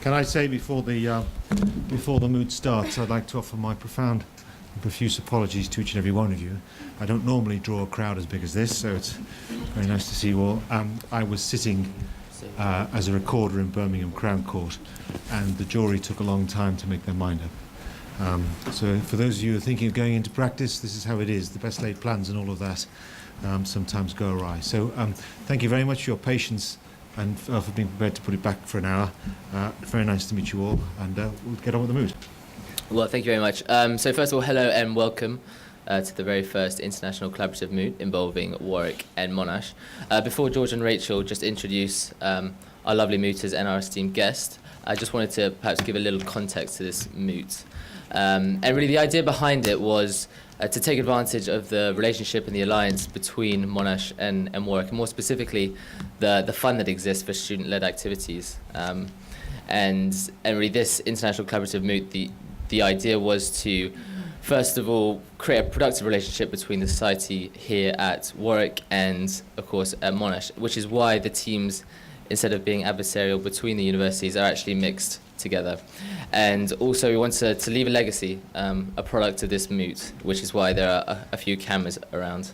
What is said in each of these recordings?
Can I say before the moot starts, I'd like to offer my profound and profuse apologies to each and every one of you. I don't normally draw a crowd as big as this, so it's very nice to see you all. I was sitting as a recorder in Birmingham Crown Court, and the jury took a long time to make their mind up. So for those of you who are thinking of going into practice, this is how it is. The best laid plans and all of that sometimes go awry. So thank you very much for your patience and for being prepared to put it back for an hour. Very nice to meet you all, and we'll get on with the moot. Well, thank you very much. So first of all, hello and welcome to the very first international collaborative moot involving Warwick and Monash. Before George and Rachel just introduce our lovely mooters and our esteemed guest, I just wanted to perhaps give a little context to this moot. And really the idea behind it was to take advantage of the relationship and the alliance between Monash and Warwick, and more specifically the fund that exists for student-led activities. And really this international collaborative moot, the idea was to first of all create a productive relationship between the society here at Warwick and of course at Monash, which is why the teams, instead of being adversarial between the universities, are actually mixed together. And also we want to leave a legacy, a product of this moot, which is why there are a few cameras around.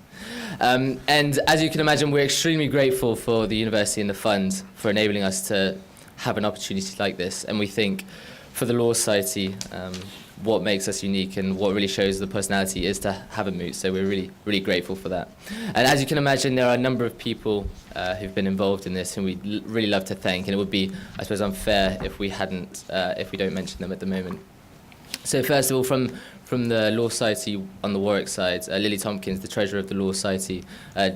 And as you can imagine, we're extremely grateful for the university and the fund for enabling us to have an opportunity like this. And we think for the Law Society, what makes us unique and what really shows the personality is to have a moot, so we're really, really grateful for that. And as you can imagine, there are a number of people who've been involved in this, and we'd really love to thank, and it would be, I suppose, unfair if we don't mention them at the moment. So first of all, from the Law Society on the Warwick side, Lily Tompkins, the Treasurer of the Law Society,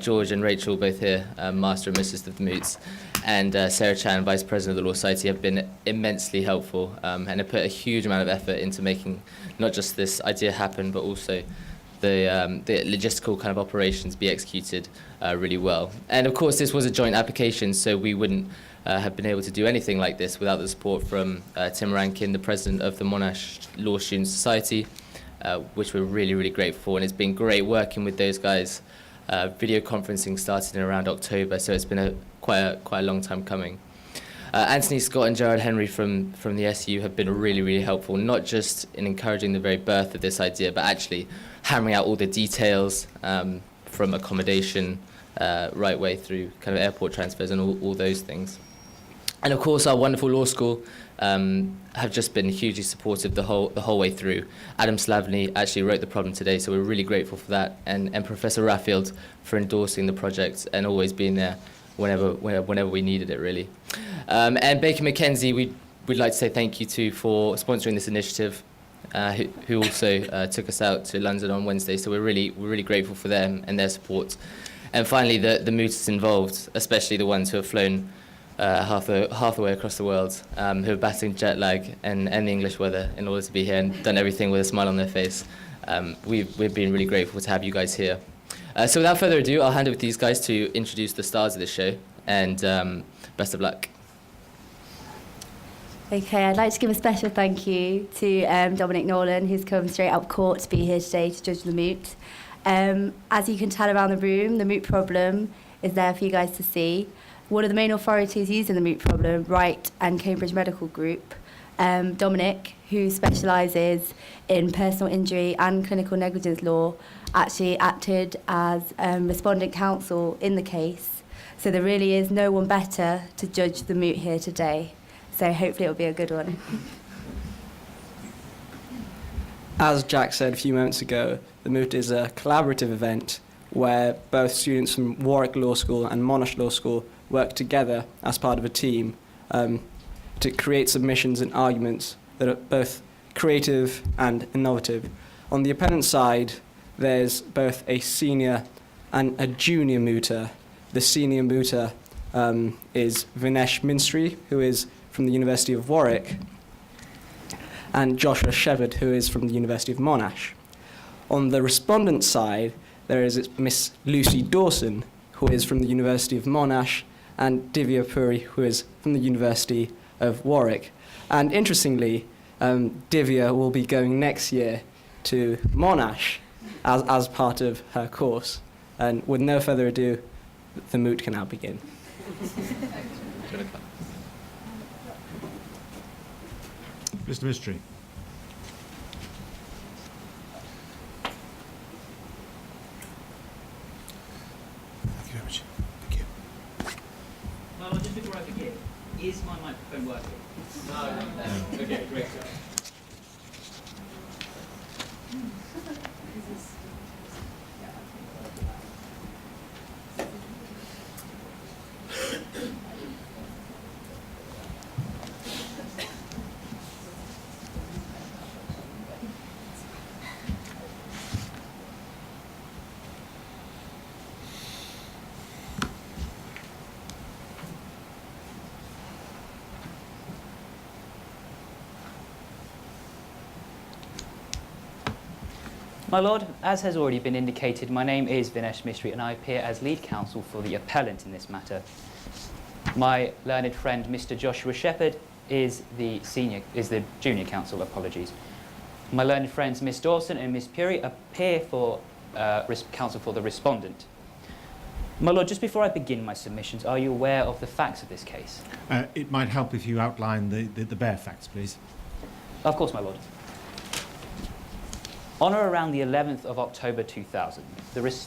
George and Rachel, both here, Master and Mistress of the Moots, and Sarah Chan, Vice President of the Law Society, have been immensely helpful and have put a huge amount of effort into making not just this idea happen, but also the logistical kind of operations be executed really well. And of course, this was a joint application, so we wouldn't have been able to do anything like this without the support from Tim Rankin, the President of the Monash Law Student Society, which we're really, really grateful for. And it's been great working with those guys. Video conferencing started in around October, so it's been quite a long time coming. Anthony Scott and Gerard Henry from the SU have been really, really helpful, not just in encouraging the very birth of this idea, but actually hammering out all the details from accommodation right way through kind of airport transfers and all those things. And of course, our wonderful law school have just been hugely supportive the whole way through. Adam Slavny actually wrote the problem today, so we're really grateful for that, and Professor Raffield for endorsing the project and always being there whenever we needed it, really. And Baker McKenzie, we'd like to say thank you to for sponsoring this initiative, who also took us out to London on Wednesday, so we're really grateful for them and their support. And finally, the mooters involved, especially the ones who have flown half the way across the world, who are battling jet lag and the English weather in order to be here and done everything with a smile on their face. We've been really grateful to have you guys here. So without further ado, I'll hand over to these guys to introduce the stars of this show, and best of luck. Okay, I'd like to give a special thank you to Dominic Nolan, who's come straight up court to be here today to judge the moot. As you can tell around the room, the moot problem is there for you guys to see. One of the main authorities using the moot problem, Wright and Cambridge Medical Group, Dominic, who specialises in personal injury and clinical negligence law, actually acted as respondent counsel in the case. So there really is no one better to judge the moot here today. So hopefully it'll be a good one. As Jack said a few moments ago, the moot is a collaborative event where both students from Warwick Law School and Monash Law School work together as part of a team to create submissions and arguments that are both creative and innovative. On the opponent's side, there's both a senior and a junior mooter. The senior mooter is Vinesh Minstry, who is from the University of Warwick, and Joshua Shepard, who is from the University of Monash. On the respondent side, there is Miss Lucy Dawson, who is from the University of Monash, and Divya Puri, who is from the University of Warwick. And interestingly, Divya will be going next year to Monash as part of her course. And with no further ado, the moot can now begin. Mr. Mystery. Thank you very much. Thank you. Well, just before I begin, is my microphone working? No. Okay, great. My Lord, as has already been indicated, my name is Vinesh Mistry and I appear as lead counsel for the appellant in this matter. My learned friend, Mr. Joshua Shepherd, is the junior counsel. Apologies. My learned friends, Miss Dawson and Miss Puri, appear for counsel for the respondent. My Lord, just before I begin my submissions, are you aware of the facts of this case? It might help if you outline the bare facts, please. Of course, my Lord. On or around the 11th of October 2000,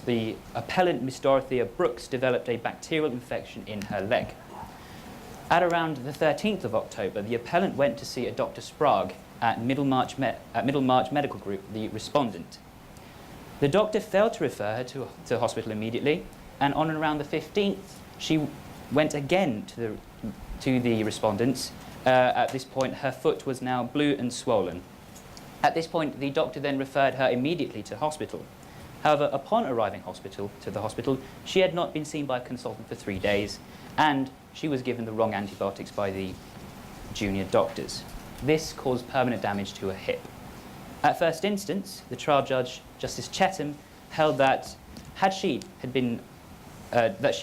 the appellant, Miss Dorothea Brooks, developed a bacterial infection in her leg. At around the 13th of October, the appellant went to see a Dr. Sprague at Middlemarch Medical Group, the respondent. The doctor failed to refer her to hospital immediately, and on and around the 15th, she went again to the respondents. At this point, her foot was now blue and swollen. At this point, the doctor then referred her immediately to hospital. However, upon arriving to the hospital, she had not been seen by a consultant for 3 days, and she was given the wrong antibiotics by the junior doctors. This caused permanent damage to her hip. At first instance, the trial judge, Justice Chetham, held that that she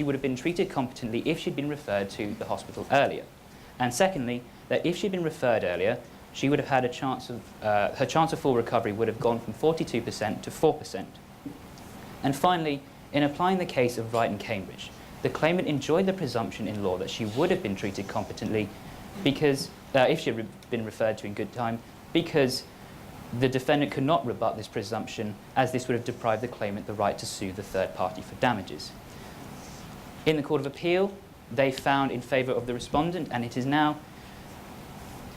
would have been treated competently if she'd been referred to the hospital earlier. And secondly, that if she'd been referred earlier, she would have had a chance of, her chance of full recovery would have gone from 42% to 4%. And finally, in applying the case of Wright and Cambridge, the claimant enjoyed the presumption in law that she would have been treated competently because, if she had been referred to in good time, because the defendant could not rebut this presumption, as this would have deprived the claimant the right to sue the third party for damages. In the Court of Appeal, they found in favour of the respondent, and it is now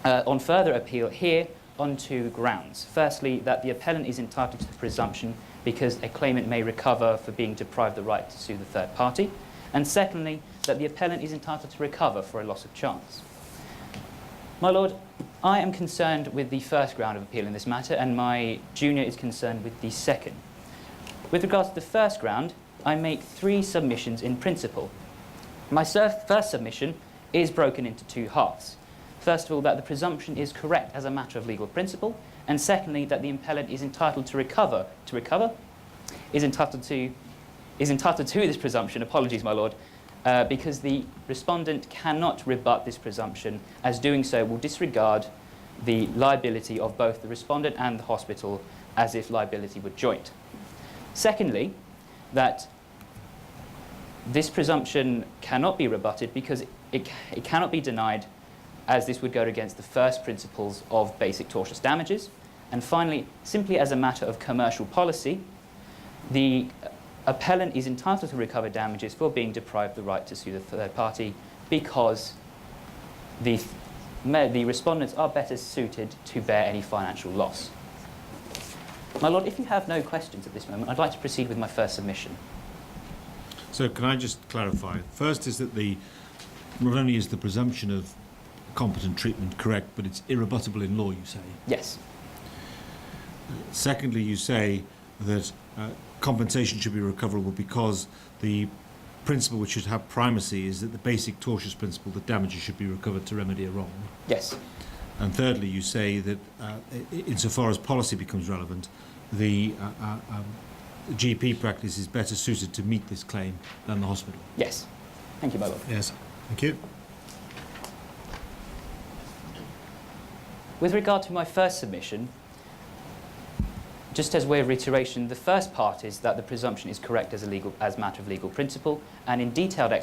on further appeal here on two grounds. Firstly, that the appellant is entitled to the presumption because a claimant may recover for being deprived the right to sue the third party. And secondly, that the appellant is entitled to recover for a loss of chance. My Lord, I am concerned with the first ground of appeal in this matter, and my junior is concerned with the second. With regards to the first ground, I make 3 submissions in principle. My first submission is broken into 2 halves. First of all, that the presumption is correct as a matter of legal principle, and secondly, that the appellant is entitled to recover. Is entitled to this presumption, apologies, my Lord, because the respondent cannot rebut this presumption, as doing so will disregard the liability of both the respondent and the hospital as if liability were joint. Secondly, that this presumption cannot be rebutted because it cannot be denied, as this would go against the first principles of basic tortious damages. And finally, simply as a matter of commercial policy, the appellant is entitled to recover damages for being deprived the right to sue the third party because the respondents are better suited to bear any financial loss. My Lord, if you have no questions at this moment, I'd like to proceed with my first submission. So can I just clarify? First is that not only is the presumption of competent treatment correct, but it's irrebuttable in law, you say? Yes. Secondly, you say that compensation should be recoverable because the principle which should have primacy is that the basic tortious principle that damages should be recovered to remedy a wrong. Yes. And thirdly, you say that insofar as policy becomes relevant, the GP practice is better suited to meet this claim than the hospital. Yes. Thank you, my Lord. Yes. Thank you. With regard to my first submission, just as way of reiteration, the first part is that the presumption is correct as a matter of legal principle, and in detailed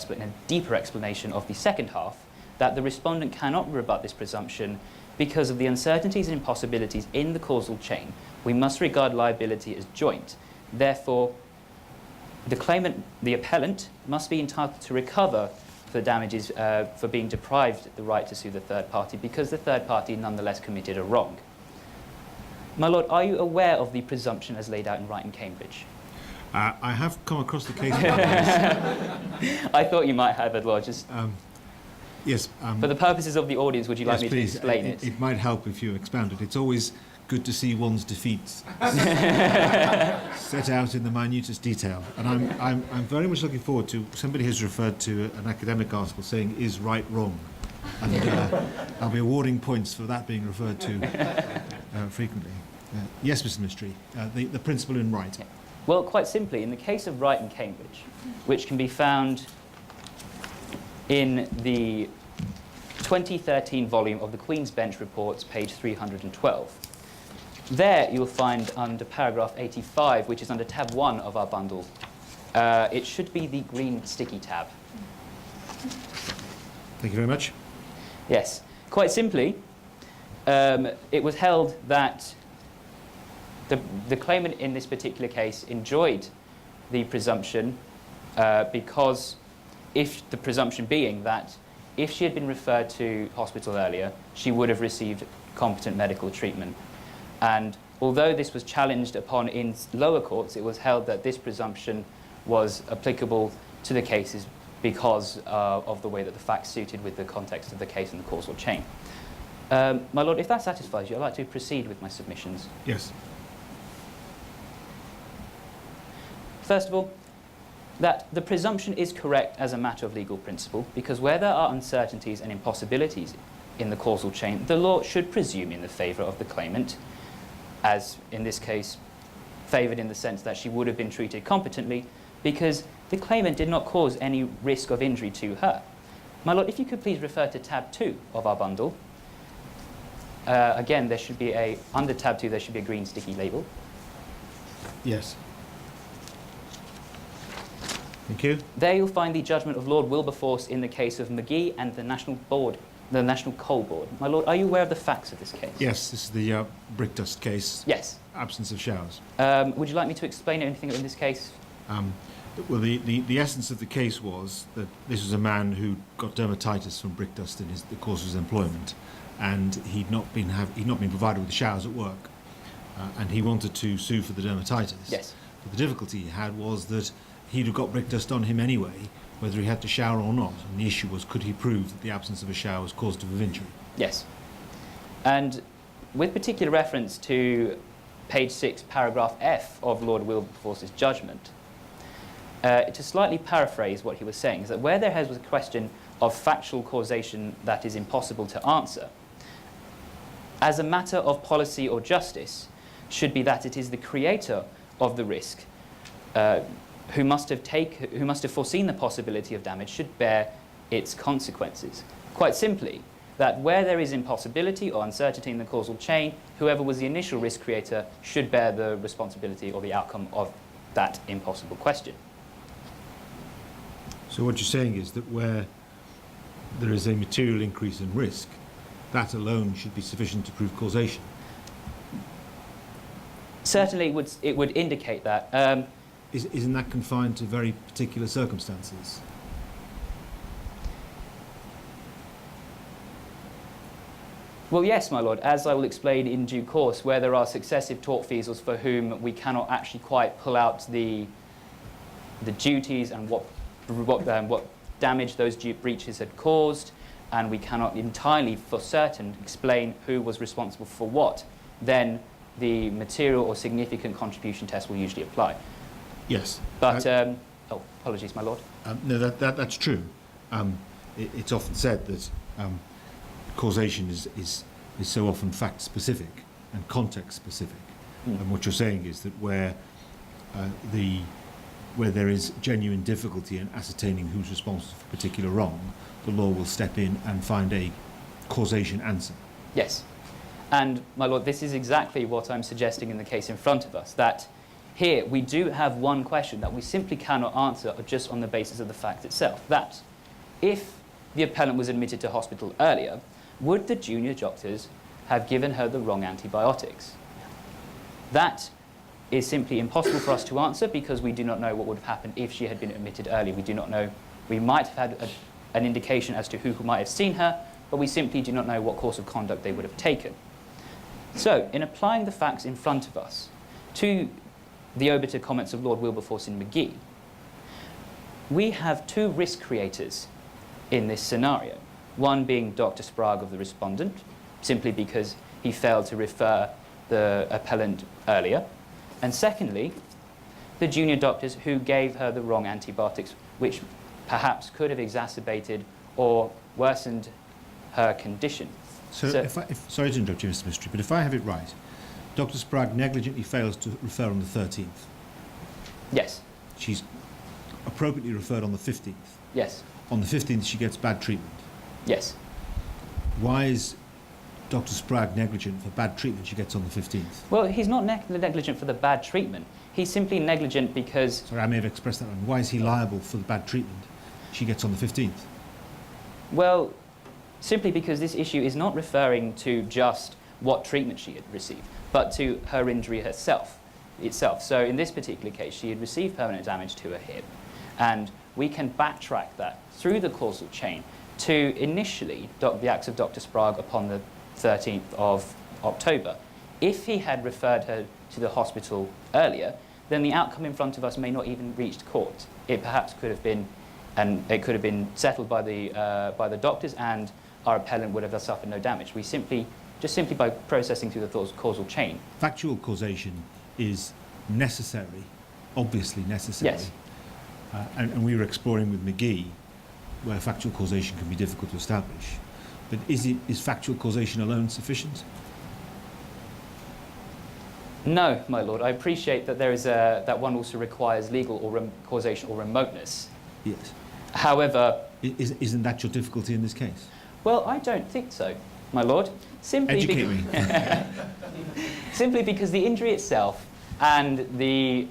deeper explanation of the second half, that the respondent cannot rebut this presumption because of the uncertainties and impossibilities in the causal chain, we must regard liability as joint. Therefore, the appellant, must be entitled to recover for damages for being deprived the right to sue the third party because the third party nonetheless committed a wrong. My lord, are you aware of the presumption as laid out in Wright and Cambridge? I have come across the case. I thought you might have as well. Just Yes. for the purposes of the audience, would you like me to please. explain it? It might help if you expound it. It's always good to see one's defeats set out in the minutest detail. And I'm very much looking forward to, somebody has referred to an academic article saying, is right wrong? And I'll be awarding points for that being referred to frequently. Yes, Mr. Mystery, the principle in Wright. Well, quite simply, in the case of Wright and Cambridge, which can be found in the 2013 volume of the Queen's Bench Reports, page 312. There you'll find under paragraph 85, which is under tab 1 of our bundle, it should be the green sticky tab. Thank you very much. Yes. Quite simply, it was held that the claimant in this particular case enjoyed the presumption because if the presumption being that if she had been referred to hospital earlier, she would have received competent medical treatment. And although this was challenged upon in lower courts, it was held that this presumption was applicable to the cases because of the way that the facts suited with the context of the case and the causal chain. My lord, if that satisfies you, I'd like to proceed with my submissions. Yes. First of all, that the presumption is correct as a matter of legal principle, because where there are uncertainties and impossibilities in the causal chain, the law should presume in the favour of the claimant, as in this case, favoured in the sense that she would have been treated competently, because the claimant did not cause any risk of injury to her. My lord, if you could please refer to tab 2 of our bundle. Again, there should be under tab 2, there should be a green sticky label. Yes. Thank you. There you'll find the judgment of Lord Wilberforce in the case of McGee and the National Coal Board. My lord, are you aware of the facts of this case? Yes, this is the brick dust case. Yes. Absence of showers. Would you like me to explain anything in this case? Well, the essence of the case was that this was a man who got dermatitis from brick dust in the course of his employment, and he'd not been provided with showers at work, and he wanted to sue for the dermatitis. Yes. But the difficulty he had was that he'd have got brick dust on him anyway, whether he had to shower or not, and the issue was, could he prove that the absence of a shower was causative of injury? Yes. And with particular reference to page 6, paragraph F of Lord Wilberforce's judgment, to slightly paraphrase what he was saying, is that where there was a question of factual causation that is impossible to answer, as a matter of policy or justice, should be that it is the creator of the risk who must have foreseen the possibility of damage should bear its consequences. Quite simply, that where there is impossibility or uncertainty in the causal chain, whoever was the initial risk creator should bear the responsibility or the outcome of that impossible question. So what you're saying is that where there is a material increase in risk, that alone should be sufficient to prove causation? Certainly it would indicate that. Isn't that confined to very particular circumstances? Well, yes, my lord, as I will explain in due course, where there are successive tortfeasors for whom we cannot actually quite pull out the duties and what damage those breaches had caused, and we cannot entirely for certain explain who was responsible for what, then the material or significant contribution test will usually apply. Yes. But, apologies, my lord. No, that's true. It's often said that causation is so often fact-specific and context-specific. And what you're saying is that where there is genuine difficulty in ascertaining who's responsible for a particular wrong, the law will step in and find a causation answer. Yes. And, my lord, this is exactly what I'm suggesting in the case in front of us, that here we do have one question that we simply cannot answer just on the basis of the fact itself. That if the appellant was admitted to hospital earlier, would the junior doctors have given her the wrong antibiotics? That is simply impossible for us to answer because we do not know what would have happened if she had been admitted early. We do not know. We might have had an indication as to who might have seen her, but we simply do not know what course of conduct they would have taken. So, in applying the facts in front of us to the obiter comments of Lord Wilberforce in McGee, we have two risk creators in this scenario. One being Dr. Sprague of the respondent, simply because he failed to refer the appellant earlier. And secondly, the junior doctors who gave her the wrong antibiotics, which perhaps could have exacerbated or worsened her condition. So sorry to interrupt you, Mr. Mystery, but if I have it right, Dr. Sprague negligently fails to refer on the 13th. Yes. She's appropriately referred on the 15th. Yes. On the 15th, she gets bad treatment. Yes. Why is Dr. Sprague negligent for bad treatment she gets on the 15th? Well, he's not negligent for the bad treatment. He's simply negligent because... Sorry, I may have expressed that wrong. Why is he liable for the bad treatment she gets on the 15th? Well, simply because this issue is not referring to just what treatment she had received, but to her injury itself. So in this particular case, she had received permanent damage to her hip, and we can backtrack that through the causal chain to initially the acts of Dr. Sprague upon the 13th of October. If he had referred her to the hospital earlier, then the outcome in front of us may not even reached court. It perhaps could have been, and it could have been settled by the doctors, and our appellant would have suffered no damage. We simply by processing through the causal chain. Factual causation is necessary, obviously necessary. Yes. And we were exploring with McGee where factual causation can be difficult to establish. But is factual causation alone sufficient? No, my lord. I appreciate that there is that one also requires legal or causation or remoteness. Yes. However... Isn't that your difficulty in this case? Well, I don't think so, my lord. Educate me. Simply because the injury itself and the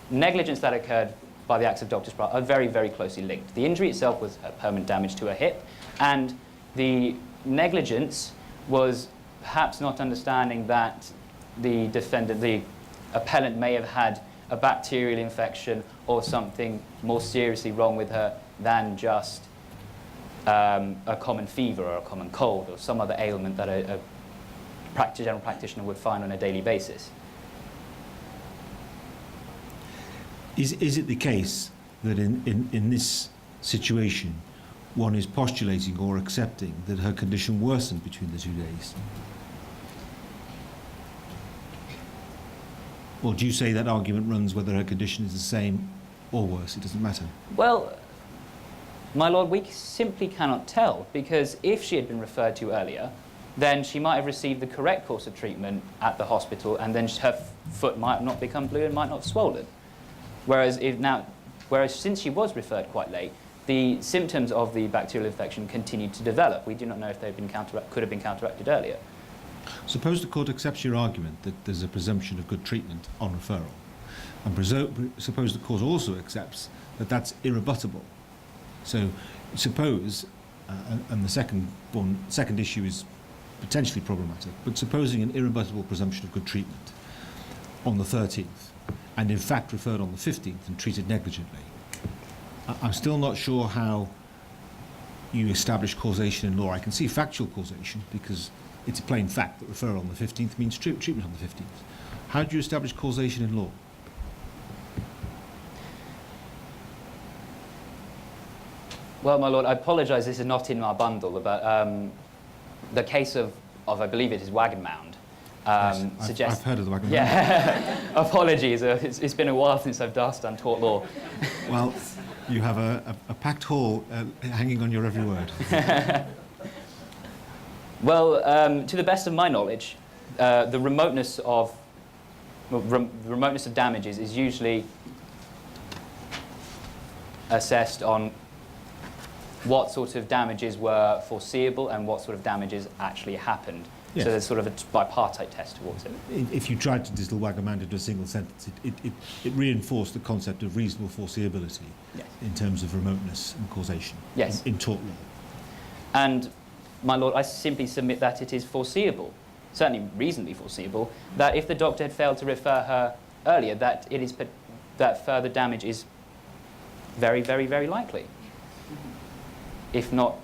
negligence that occurred by the acts of Dr. Sprague are very, very closely linked. The injury itself was permanent damage to her hip, and the negligence was perhaps not understanding that the defendant, the appellant, may have had a bacterial infection or something more seriously wrong with her than just a common fever or a common cold or some other ailment that a general practitioner would find on a daily basis. Is it the case that in this situation one is postulating or accepting that her condition worsened between the 2 days? Or do you say that argument runs whether her condition is the same or worse? It doesn't matter. Well, my lord, we simply cannot tell, because if she had been referred to earlier, then she might have received the correct course of treatment at the hospital, and then her foot might not become blue and might not have swollen. Whereas since she was referred quite late, the symptoms of the bacterial infection continued to develop. We do not know if they've been could have been counteracted earlier. Suppose the court accepts your argument that there's a presumption of good treatment on referral, and suppose the court also accepts that that's irrebuttable. So suppose, and the second issue is potentially problematic, but supposing an irrebuttable presumption of good treatment on the 13th, and in fact referred on the 15th and treated negligently, I'm still not sure how you establish causation in law. I can see factual causation because it's a plain fact that referral on the 15th means treatment on the 15th. How do you establish causation in law? Well, my lord, I apologise, this is not in our bundle, but the case of I believe it is Wagon Mound. Yes, Suggests... I've heard of the Wagon Mound. Yeah, apologies, it's been a while since I've done taught law. Well, you have a packed hall hanging on your every word. Well, to the best of my knowledge, the remoteness of damages is usually assessed on what sort of damages were foreseeable and what sort of damages actually happened. Yes. So there's sort of a bipartite test towards it. If you tried to distill Wagamand into a single sentence, it reinforced the concept of reasonable foreseeability. Yes. In terms of remoteness and causation. Yes. In tort law. And, my lord, I simply submit that it is foreseeable certainly reasonably foreseeable, that if the doctor had failed to refer her earlier, that that further damage is very, very, very likely, if not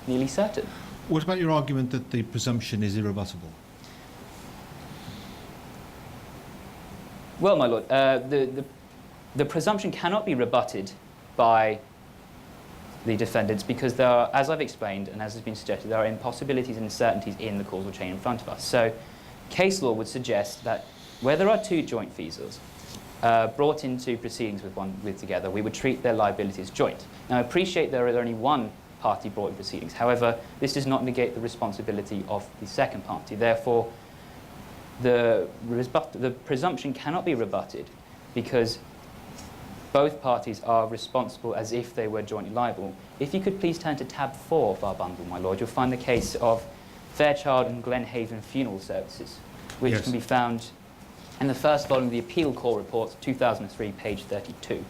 nearly certain. What about your argument that the presumption is irrebuttable? Well, my lord, the presumption cannot be rebutted by the defendants because there are, as I've explained and as has been suggested, there are impossibilities and uncertainties in the causal chain in front of us. So case law would suggest that where there are two joint feasors brought into proceedings with together, we would treat their liability as joint. Now, I appreciate there is only one party brought in proceedings. However, this does not negate the responsibility of the second party. Therefore, the presumption cannot be rebutted because both parties are responsible as if they were jointly liable. If you could please turn to tab 4 of our bundle, my lord, you'll find the case of Fairchild and Glenhaven Funeral Services, which Yes. can be found in the first volume of the Appeal Court Report, 2003, page 32.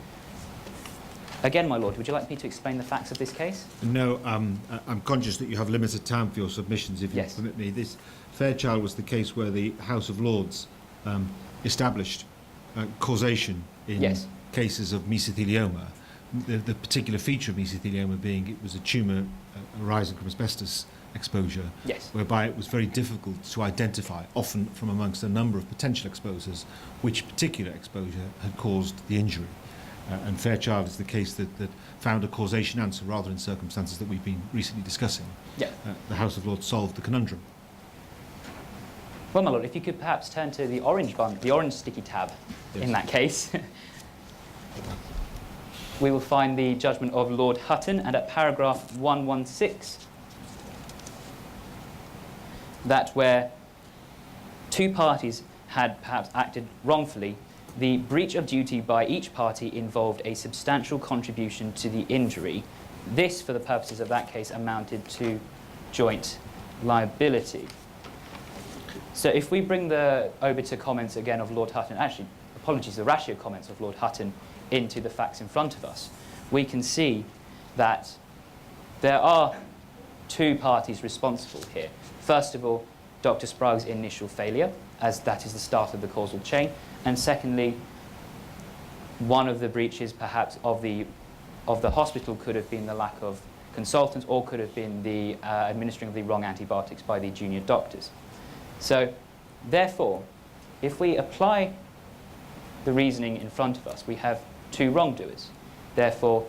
Again, my lord, would you like me to explain the facts of this case? No, I'm conscious that you have limited time for your submissions, if you Yes. permit me. This Fairchild was the case where the House of Lords established causation in Yes. cases of mesothelioma. The particular feature of mesothelioma being it was a tumour arising from asbestos exposure, Yes. whereby it was very difficult to identify, often from amongst a number of potential exposures, which particular exposure had caused the injury. And Fairchild is the case that found a causation answer rather in circumstances that we've been recently discussing. Yeah. The House of Lords solved the conundrum. Well, my lord, if you could perhaps turn to the orange sticky tab Yes. in that case. We will find the judgment of Lord Hutton, and at paragraph 116, that where two parties had perhaps acted wrongfully, the breach of duty by each party involved a substantial contribution to the injury. This, for the purposes of that case, amounted to joint liability. So if we bring the obiter comments again of Lord Hutton, actually, apologies, the ratio comments of Lord Hutton into the facts in front of us, we can see that there are two parties responsible here. First of all, Dr. Sprague's initial failure, as that is the start of the causal chain, and secondly, one of the breaches perhaps of the hospital could have been the lack of consultants or could have been the administering of the wrong antibiotics by the junior doctors. So therefore, if we apply the reasoning in front of us, we have two wrongdoers. Therefore,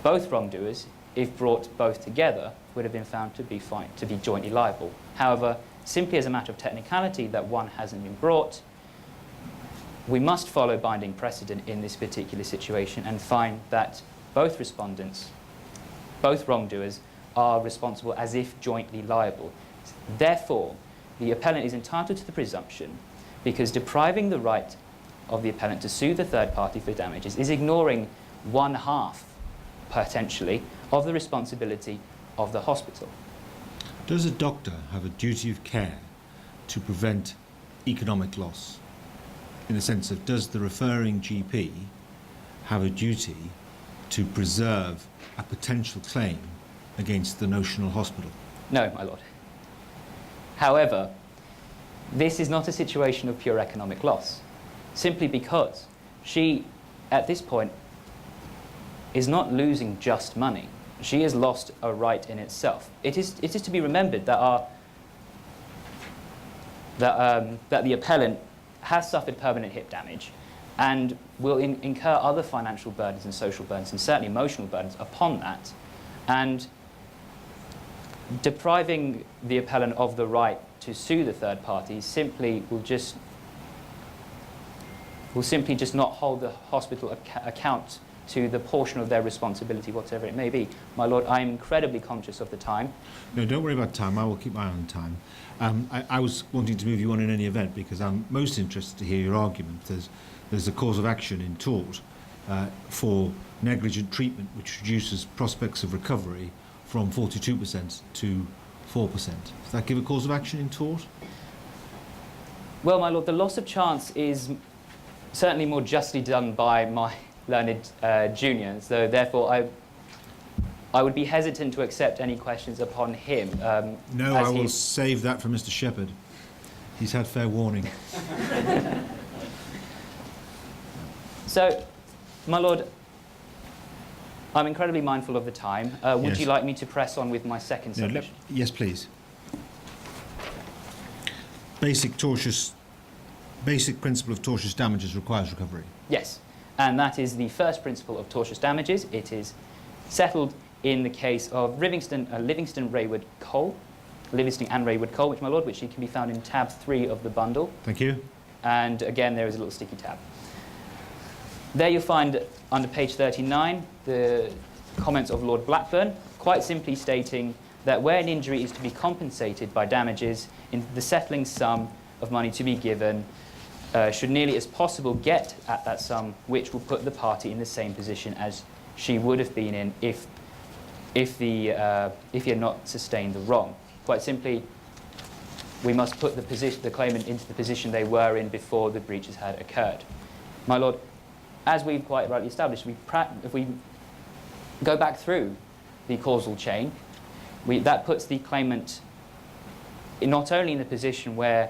both wrongdoers, if brought both together, would have been found to be jointly liable. However, simply as a matter of technicality that one hasn't been brought, we must follow binding precedent in this particular situation and find that both respondents, both wrongdoers, are responsible as if jointly liable. Therefore, the appellant is entitled to the presumption because depriving the right of the appellant to sue the third party for damages is ignoring one half, potentially, of the responsibility of the hospital. Does a doctor have a duty of care to prevent economic loss? In the sense of, does the referring GP have a duty to preserve a potential claim against the notional hospital? No, my lord. However, this is not a situation of pure economic loss, simply because she, at this point, is not losing just money. She has lost a right in itself. It is to be remembered that that the appellant has suffered permanent hip damage and will incur other financial burdens and social burdens and certainly emotional burdens upon that. And depriving the appellant of the right to sue the third party simply will simply just not hold the hospital account to the portion of their responsibility, whatever it may be. My lord, I am incredibly conscious of the time. No, don't worry about time. I will keep my eye on time. I was wanting to move you on in any event because I'm most interested to hear your argument. There's a cause of action in tort for negligent treatment which reduces prospects of recovery from 42% to 4%. Does that give a cause of action in tort? Well, my lord, the loss of chance is certainly more justly done by my learned junior, so therefore I would be hesitant to accept any questions upon him. No, I will save that for Mr. Shepherd. He's had fair warning. So, my lord, I'm incredibly mindful of the time. Would Yes. you like me to press on with my second No, submission? yes, please. Basic principle of tortious damages requires recovery. Yes, and that is the first principle of tortious damages. It is settled in the case of Livingston and Raywood Coal, which, my lord, which can be found in tab 3 of the bundle. Thank you. And again, there is a little sticky tab. There you'll find, under page 39, the comments of Lord Blackburn, quite simply stating that where an injury is to be compensated by damages, in the settling sum of money to be given should nearly as possible get at that sum, which will put the party in the same position as she would have been in if he had not sustained the wrong. Quite simply, we must put the claimant into the position they were in before the breaches had occurred. My lord, as we've quite rightly established, if we go back through the causal chain, that puts the claimant not only in the position where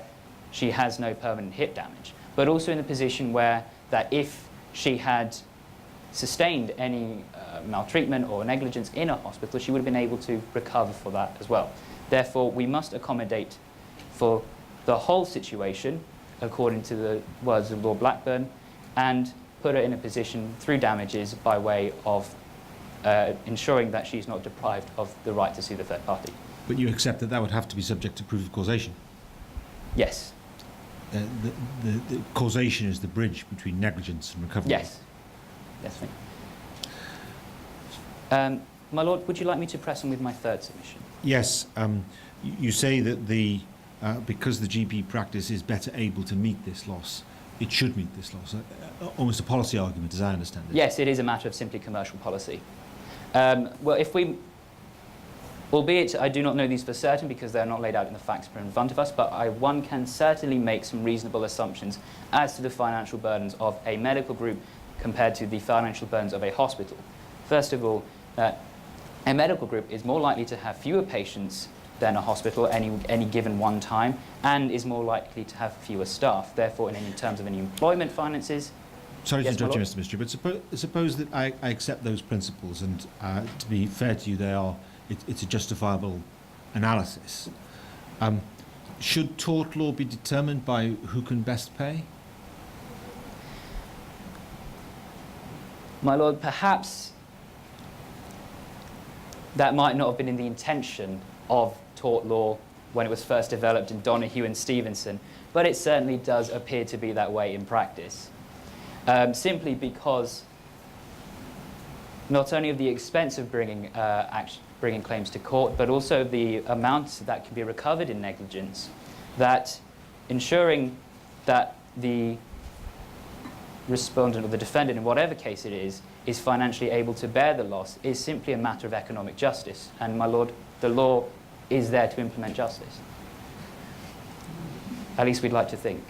she has no permanent hip damage, but also in the position where that if she had sustained any maltreatment or negligence in a hospital, she would have been able to recover for that as well. Therefore, we must accommodate for the whole situation, according to the words of Lord Blackburn, and put her in a position through damages by way of ensuring that she's not deprived of the right to sue the third party. But you accept that that would have to be subject to proof of causation? Yes. The causation is the bridge between negligence and recovery? Yes. Yes, ma'am. My lord, would you like me to press on with my third submission? Yes. You say that because the GP practice is better able to meet this loss, it should meet this loss. Almost a policy argument, as I understand it. Yes, it is a matter of simply commercial policy. Albeit I do not know these for certain because they're not laid out in the facts in front of us, but one can certainly make some reasonable assumptions as to the financial burdens of a medical group compared to the financial burdens of a hospital. First of all, a medical group is more likely to have fewer patients than a hospital any given one time, and is more likely to have fewer staff. Therefore, in terms of any employment finances... Sorry to Yes, interrupt my you, lord. Mr. Mystery, but suppose that I accept those principles, and to be fair to you, it's a justifiable analysis. Should tort law be determined by who can best pay? My lord, perhaps that might not have been in the intention of tort law when it was first developed in Donoghue and Stevenson, but it certainly does appear to be that way in practice. Simply because not only of the expense of bringing claims to court, but also the amount that can be recovered in negligence, that ensuring that the respondent or the defendant, in whatever case it is financially able to bear the loss is simply a matter of economic justice. And, my lord, the law is there to implement justice. At least we'd like to think.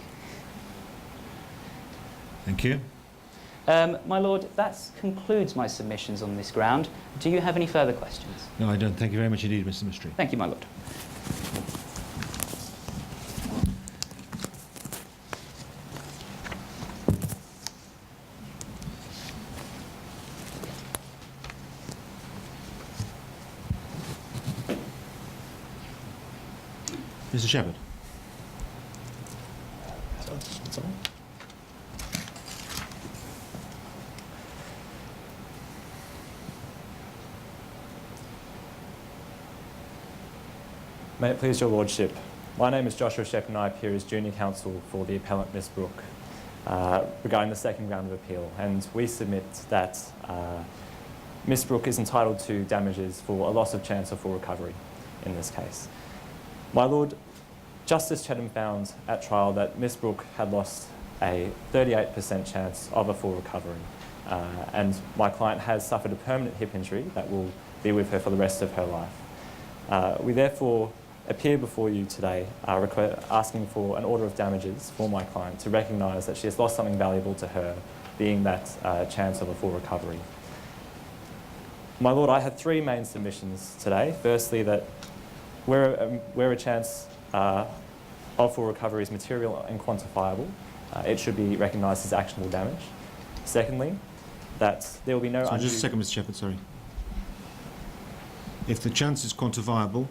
Thank you. My lord, that concludes my submissions on this ground. Do you have any further questions? No, I don't. Thank you very much indeed, Mr. Mystery. Thank you, my lord. Mr. Shepherd. May it please your lordship, my name is Joshua Shepherd and I appear as junior counsel for the appellant Miss Brooke regarding the second round of appeal, and we submit that Miss Brooke is entitled to damages for a loss of chance of full recovery in this case. My lord, Justice Cheetham found at trial that Miss Brooke had lost a 38% chance of a full recovery, and my client has suffered a permanent hip injury that will be with her for the rest of her life. We therefore appear before you today asking for an order of damages for my client to recognise that she has lost something valuable to her, being that chance of a full recovery. My lord, I had three main submissions today. Firstly, that where a chance of full recovery is material and quantifiable, it should be recognised as actionable damage. Secondly, that there will be no So undue... just a second, Mr. Shepherd, sorry. If the chance is quantifiable,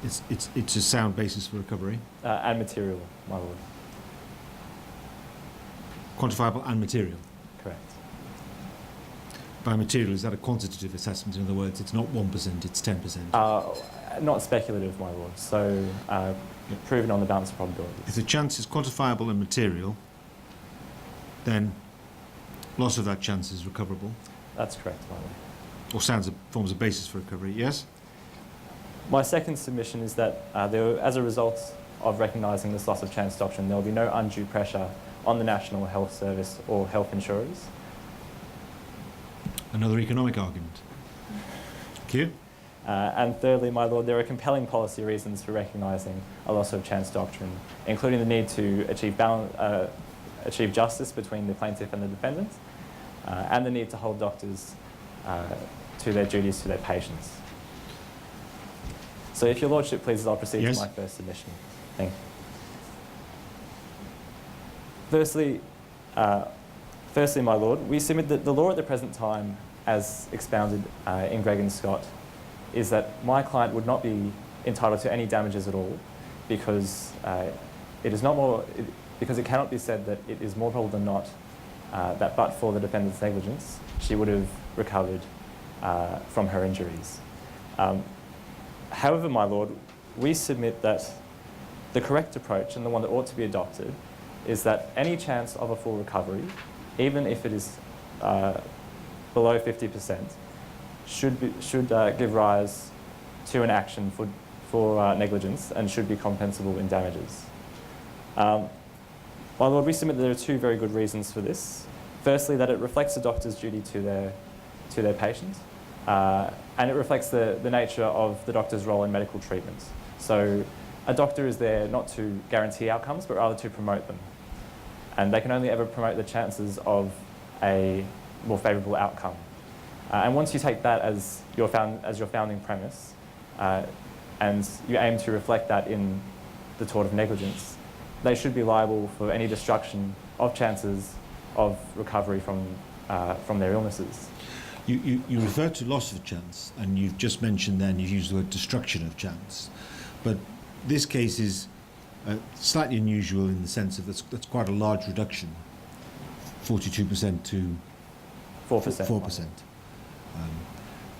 it's a sound basis for recovery. and material, my lord. Quantifiable and material. Correct. By material, is that a quantitative assessment? In other words, it's not 1%, it's 10%. Not speculative, my lord. So proven on the balance of probabilities. If the chance is quantifiable and material, then loss of that chance is recoverable, That's correct, my lord. or forms a basis for recovery, yes? My second submission is that as a result of recognising this loss of chance doctrine, there will be no undue pressure on the National Health Service or health insurers. Another economic argument. Thank you. And thirdly, my lord, there are compelling policy reasons for recognising a loss of chance doctrine, including the need to achieve justice between the plaintiff and the defendant, and the need to hold doctors to their duties to their patients. So if your lordship pleases, I'll proceed Yes. to my first submission. Thank you. Firstly, my lord, we submit that the law at the present time, as expounded in Gregg and Scott, is that my client would not be entitled to any damages at all, because because it cannot be said that it is more probable than not that but for the defendant's negligence, she would have recovered from her injuries. However, my lord, we submit that the correct approach, and the one that ought to be adopted, is that any chance of a full recovery, even if it is below 50%, should give rise to an action for negligence and should be compensable in damages. My lord, we submit that there are two very good reasons for this. Firstly, that it reflects the doctor's duty to their patient, and it reflects the nature of the doctor's role in medical treatment. So a doctor is there not to guarantee outcomes, but rather to promote them. And they can only ever promote the chances of a more favourable outcome. And once you take that as your founding premise, and you aim to reflect that in the tort of negligence, they should be liable for any destruction of chances of recovery from their illnesses. You refer to loss of chance, and you've just mentioned then, you've used the word destruction of chance. But this case is slightly unusual in the sense of that's quite a large reduction, 42% to 4%. 4%.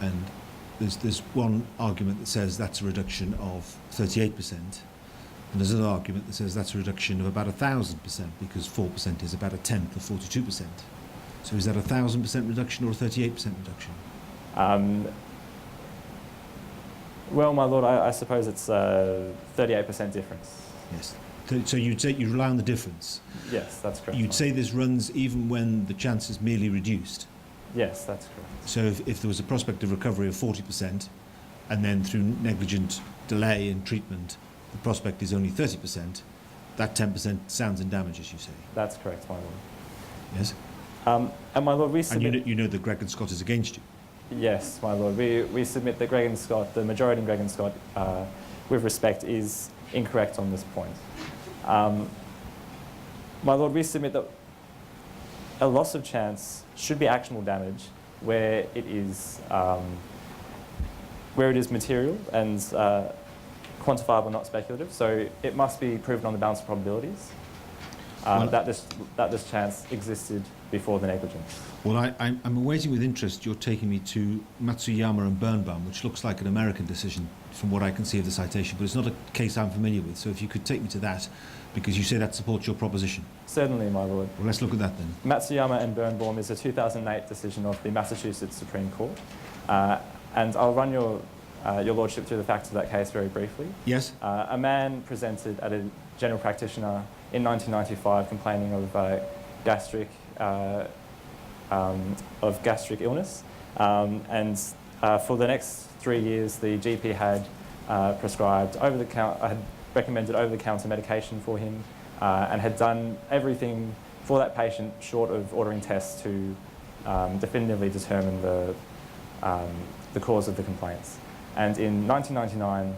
And there's one argument that says that's a reduction of 38%, and there's another argument that says that's a reduction of about 1,000%, because 4% is about a tenth of 42%. So is that a 1,000% reduction or a 38% reduction? Well, my lord, I suppose it's a 38% difference. Yes. So you'd say you rely on the difference. Yes, that's correct. You'd say this runs even when the chance is merely reduced. Yes, that's correct. So if there was a prospect of recovery of 40%, and then through negligent delay in treatment, the prospect is only 30%, that 10% sounds in damage, as you say. That's correct, my lord. Yes? And my lord, we submit... And you know that Gregg and Scott is against you. Yes, my lord. We submit that Gregg and Scott, the majority in Gregg and Scott, with respect, is incorrect on this point. My lord, we submit that a loss of chance should be actionable damage where it is material and quantifiable, not speculative. So it must be proven on the balance of probabilities that this chance existed before the negligence. Well, I'm awaiting with interest you're taking me to Matsuyama and Birnbaum, which looks like an American decision from what I can see of the citation, but it's not a case I'm familiar with. So if you could take me to that, because you say that supports your proposition. Certainly, my lord. Well, let's look at that then. Matsuyama and Birnbaum is a 2008 decision of the Massachusetts Supreme Court. And I'll run your lordship through the facts of that case very briefly. Yes? A man presented at a general practitioner in 1995 complaining of gastric illness. And for the next 3 years, the GP had recommended over-the-counter medication for him, and had done everything for that patient short of ordering tests to definitively determine the cause of the complaints. And in 1999,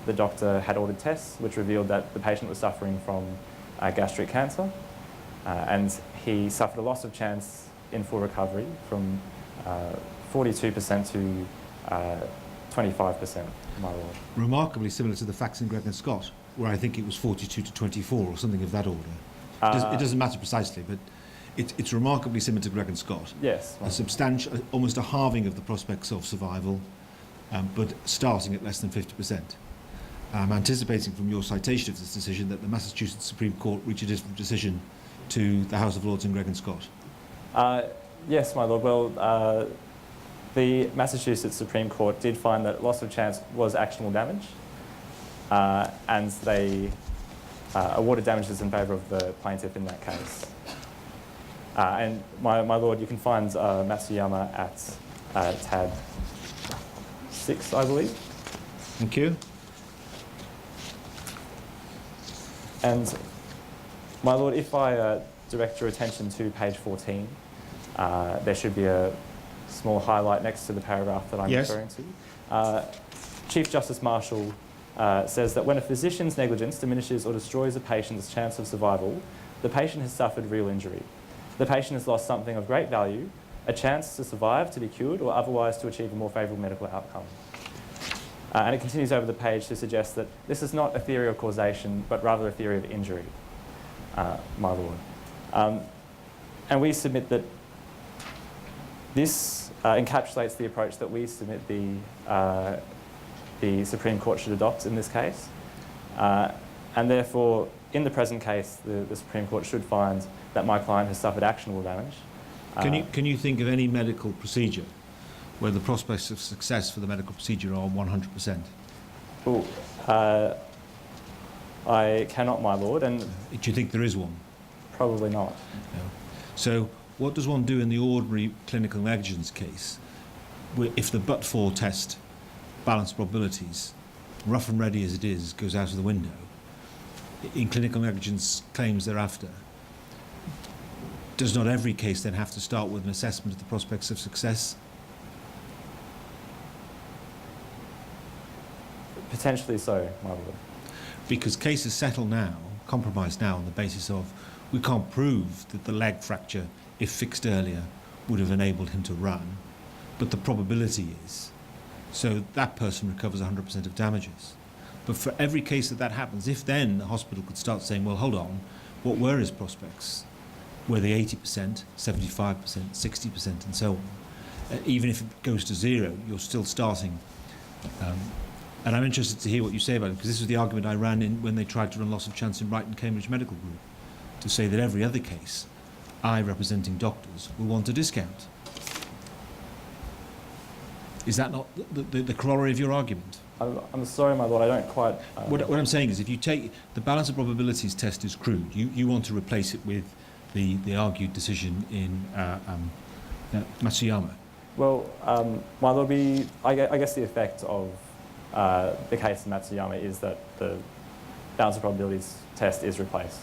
the doctor had ordered tests which revealed that the patient was suffering from gastric cancer, and he suffered a loss of chance in full recovery from 42% to 25%, my lord. Remarkably similar to the facts in Gregg and Scott, where I think it was 42 to 24 or something of that order. It doesn't matter precisely, but it's remarkably similar to Gregg and Scott. Yes. A substantial, almost a halving of the prospects of survival, but starting at less than 50%. I'm anticipating from your citation of this decision that the Massachusetts Supreme Court reached a different decision to the House of Lords in Gregg and Scott. Yes, my lord. Well, the Massachusetts Supreme Court did find that loss of chance was actionable damage, and they awarded damages in favour of the plaintiff in that case. And my lord, you can find Matsuyama at tab 6, I believe. Thank you. And my lord, if I direct your attention to page 14, there should be a small highlight next to the paragraph that I'm referring to. Chief Justice Marshall says that when a physician's negligence diminishes or destroys a patient's chance of survival, the patient has suffered real injury. The patient has lost something of great value, a chance to survive, to be cured, or otherwise to achieve a more favourable medical outcome. And it continues over the page to suggest that this is not a theory of causation, but rather a theory of injury, my lord. And we submit that this encapsulates the approach that we submit the Supreme Court should adopt in this case. And therefore, in the present case, the Supreme Court should find that my client has suffered actionable damage. Can you think of any medical procedure where the prospects of success for the medical procedure are 100%? Well, I cannot, my lord, and Do you think there is one? probably not. No. So what does one do in the ordinary clinical negligence case if the but-for test, balance probabilities, rough and ready as it is, goes out of the window? In clinical negligence claims thereafter, does not every case then have to start with an assessment of the prospects of success? Potentially so, my lord. Because cases settle now, compromised now, on the basis of we can't prove that the leg fracture, if fixed earlier, would have enabled him to run, but the probability is. So that person recovers 100% of damages. But for every case that happens, if then the hospital could start saying, well, hold on, what were his prospects? Were they 80%, 75%, 60%, and so on? Even if it goes to zero, you're still starting. And I'm interested to hear what you say about it, because this was the argument I ran in when they tried to run loss of chance in Brighton Cambridge Medical Group, to say that every other case, I, representing doctors, will want a discount. Is that not the corollary of your argument? I'm sorry, my lord, I don't quite... What I'm saying is, if you take the balance of probabilities test is crude, you want to replace it with the argued decision in Matsuyama. Well, my lord, I guess the effect of the case in Matsuyama is that the balance of probabilities test is replaced.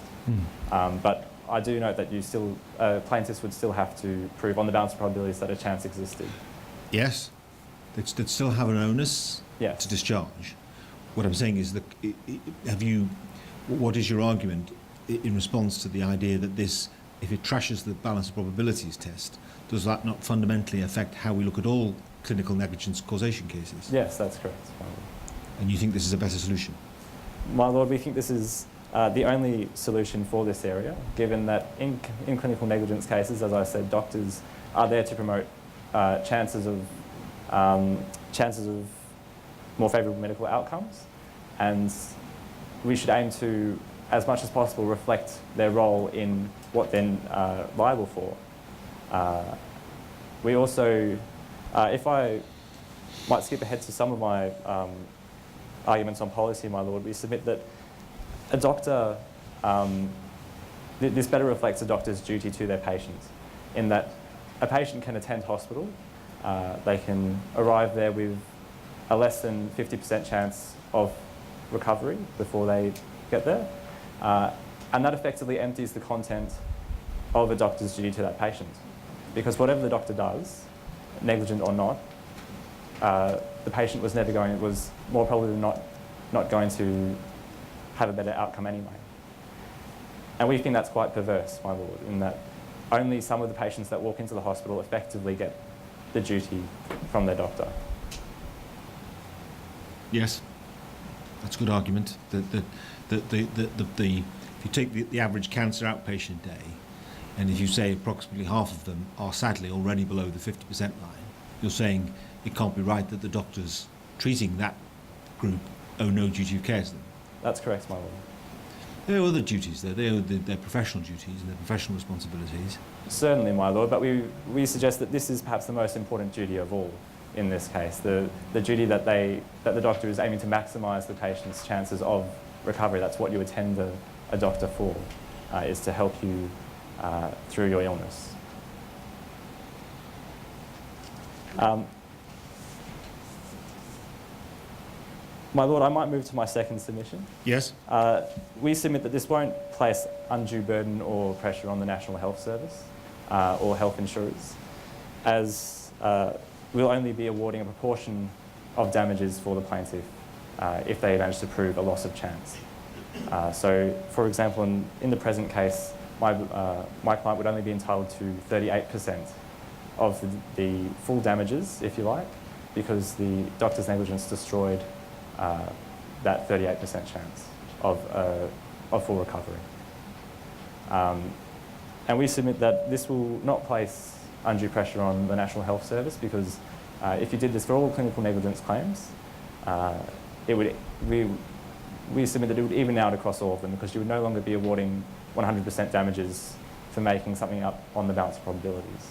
But I do note that plaintiffs would still have to prove on the balance of probabilities that a chance existed. Yes, they'd still have an onus to discharge. What I'm saying is that what is your argument in response to the idea that this, if it trashes the balance of probabilities test, does that not fundamentally affect how we look at all clinical negligence causation cases? Yes, that's correct, my lord. And you think this is a better solution? My lord, we think this is the only solution for this area, given that in clinical negligence cases, as I said, doctors are there to promote chances of more favourable medical outcomes, and we should aim to, as much as possible, reflect their role in what they're liable for. We also, if I might skip ahead to some of my arguments on policy, my lord, we submit that a doctor, this better reflects a doctor's duty to their patients, in that a patient can attend hospital, they can arrive there with a less than 50% chance of recovery before they get there, and that effectively empties the content of a doctor's duty to that patient. Because whatever the doctor does, negligent or not, the patient was more probably than not going to have a better outcome anyway. And we think that's quite perverse, my lord, in that only some of the patients that walk into the hospital effectively get the duty from their doctor. Yes, that's a good argument. If you take the average cancer outpatient day, and if you say approximately half of them are sadly already below the 50% line, you're saying it can't be right that the doctors treating that group owe no duty of care to them. That's correct, my lord. There are other duties there. They owe their professional duties and their professional responsibilities. Certainly, my lord, but we suggest that this is perhaps the most important duty of all in this case, the duty that the doctor is aiming to maximise the patient's chances of recovery. That's what you attend a doctor for, is to help you through your illness. My lord, I might move to my second submission. Yes? We submit that this won't place undue burden or pressure on the National Health Service or health insurers, as we'll only be awarding a proportion of damages for the plaintiff if they manage to prove a loss of chance. So, for example, in the present case, my client would only be entitled to 38% of the full damages, if you like, because the doctor's negligence destroyed that 38% chance of full recovery. And we submit that this will not place undue pressure on the National Health Service, because if you did this for all clinical negligence claims, we submit that it would even out across all of them, because you would no longer be awarding 100% damages for making something up on the balance of probabilities.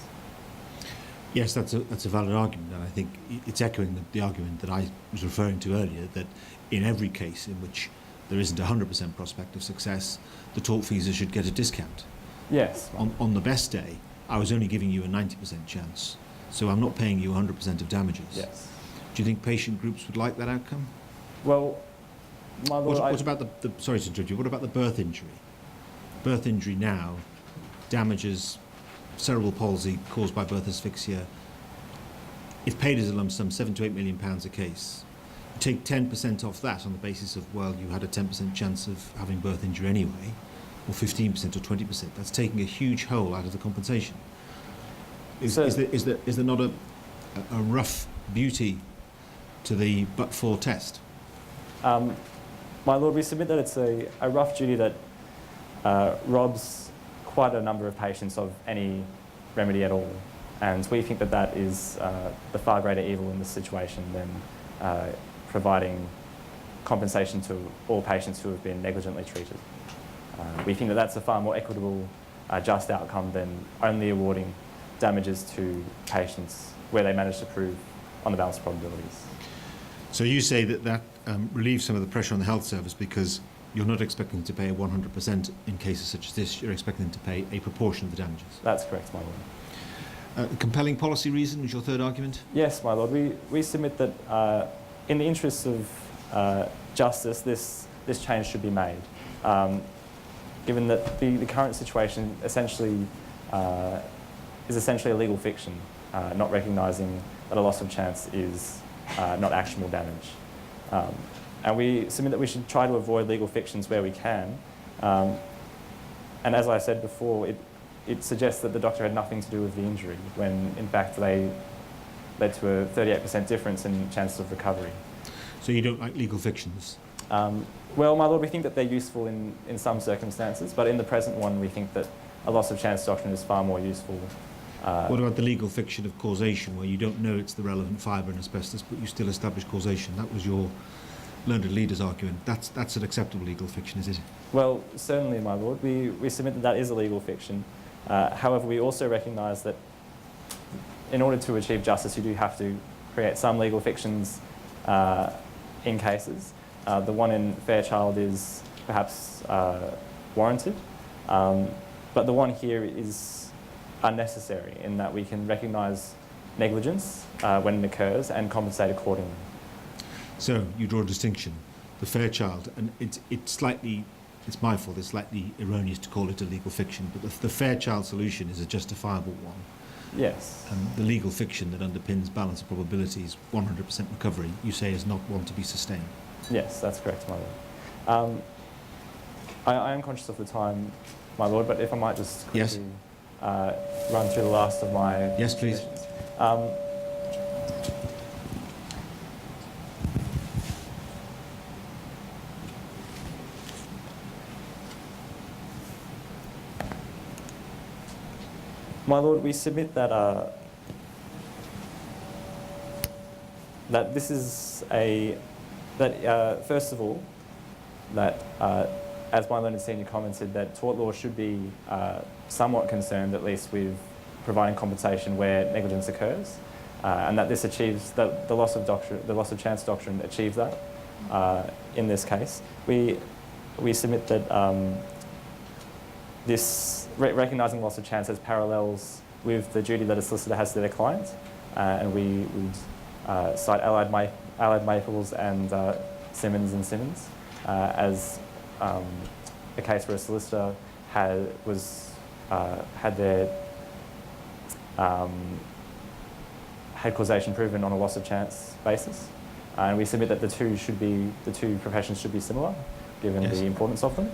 Yes, that's a valid argument, and I think it's echoing the argument that I was referring to earlier, that in every case in which there isn't a 100% prospect of success, the tortfeasor should get a discount. Yes. On the best day, I was only giving you a 90% chance, so I'm not paying you 100% of damages. Yes. Do you think patient groups would like that outcome? Well, my lord, what about the sorry to interrupt you, what about the birth injury? Birth injury now damages cerebral palsy caused by birth asphyxia. If paid as a lump sum, £7 to £8 million a case. You take 10% off that on the basis of, well, you had a 10% chance of having birth injury anyway, or 15% or 20%. That's taking a huge hole out of the compensation. Is there not a rough beauty to the but-for test? My lord, we submit that it's a rough duty that robs quite a number of patients of any remedy at all, and we think that that is the far greater evil in this situation than providing compensation to all patients who have been negligently treated. We think that that's a far more equitable, just outcome than only awarding damages to patients where they manage to prove on the balance of probabilities. So you say that relieves some of the pressure on the health service, because you're not expecting to pay 100% in cases such as this, you're expecting to pay a proportion of the damages. That's correct, my lord. Compelling policy reason was your third argument? Yes, my lord. We submit that in the interests of justice, this change should be made, given that the current situation essentially is essentially a legal fiction, not recognising that a loss of chance is not actionable damage. And we submit that we should try to avoid legal fictions where we can. And as I said before, it suggests that the doctor had nothing to do with the injury, when in fact they led to a 38% difference in chances of recovery. So you don't like legal fictions? Well, my lord, we think that they're useful in some circumstances, but in the present one we think that a loss of chance doctrine is far more useful. What about the legal fiction of causation, where you don't know it's the relevant fibre in asbestos, but you still establish causation? That was your learned leader's argument. That's an acceptable legal fiction, is it? Well, certainly, my lord. We submit that is a legal fiction. However, we also recognise that in order to achieve justice, you do have to create some legal fictions in cases. The one in Fairchild is perhaps warranted, but the one here is unnecessary, in that we can recognise negligence when it occurs and compensate accordingly. So you draw a distinction. The Fairchild, and it's my fault, it's slightly erroneous to call it a legal fiction, but the Fairchild solution is a justifiable one. Yes. The legal fiction that underpins balance of probabilities, 100% recovery, you say is not one to be sustained. Yes, that's correct, my Lord. I am conscious of the time, my Lord, but if I might just quickly run through the last of my... Yes, please. submissions. My Lord, we submit that that this is first of all, that as my learned senior commented, that tort law should be somewhat concerned, at least, with providing compensation where negligence occurs, and that this achieves that the loss of chance doctrine achieves that. In this case, we submit that this recognising loss of chance has parallels with the duty that a solicitor has to their client, and we would cite Allied Maples and Simmons and Simmons as a case where a solicitor had causation proven on a loss of chance basis, and we submit that the two professions should be similar, given the importance of them.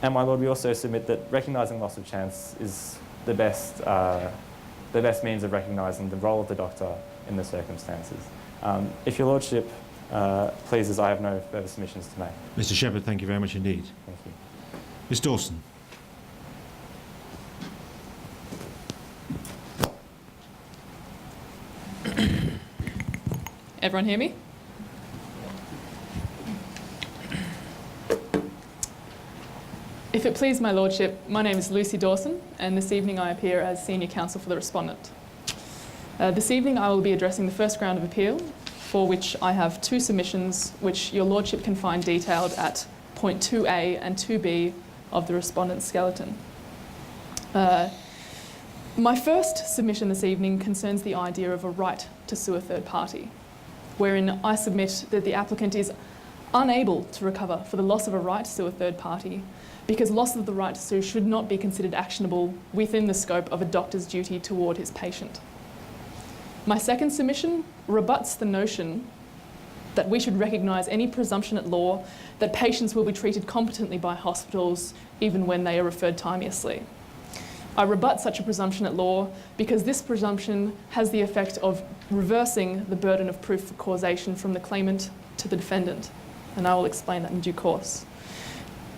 And my Lord, we also submit that recognising loss of chance is the best means of recognising the role of the doctor in the circumstances. If your Lordship pleases, I have no further submissions to make. Mr. Shepherd, thank you very much indeed. Thank you. Ms. Dawson. Everyone hear me? If it please my Lordship, my name is Lucy Dawson, and this evening I appear as Senior Counsel for the Respondent. This evening I will be addressing the first ground of appeal, for which I have two submissions which your Lordship can find detailed at point 2A and 2B of the Respondent's skeleton. My first submission this evening concerns the idea of a right to sue a third party, wherein I submit that the applicant is unable to recover for the loss of a right to sue a third party, because loss of the right to sue should not be considered actionable within the scope of a doctor's duty toward his patient. My second submission rebuts the notion that we should recognise any presumption at law that patients will be treated competently by hospitals even when they are referred timeously. I rebut such a presumption at law because this presumption has the effect of reversing the burden of proof for causation from the claimant to the defendant, and I will explain that in due course.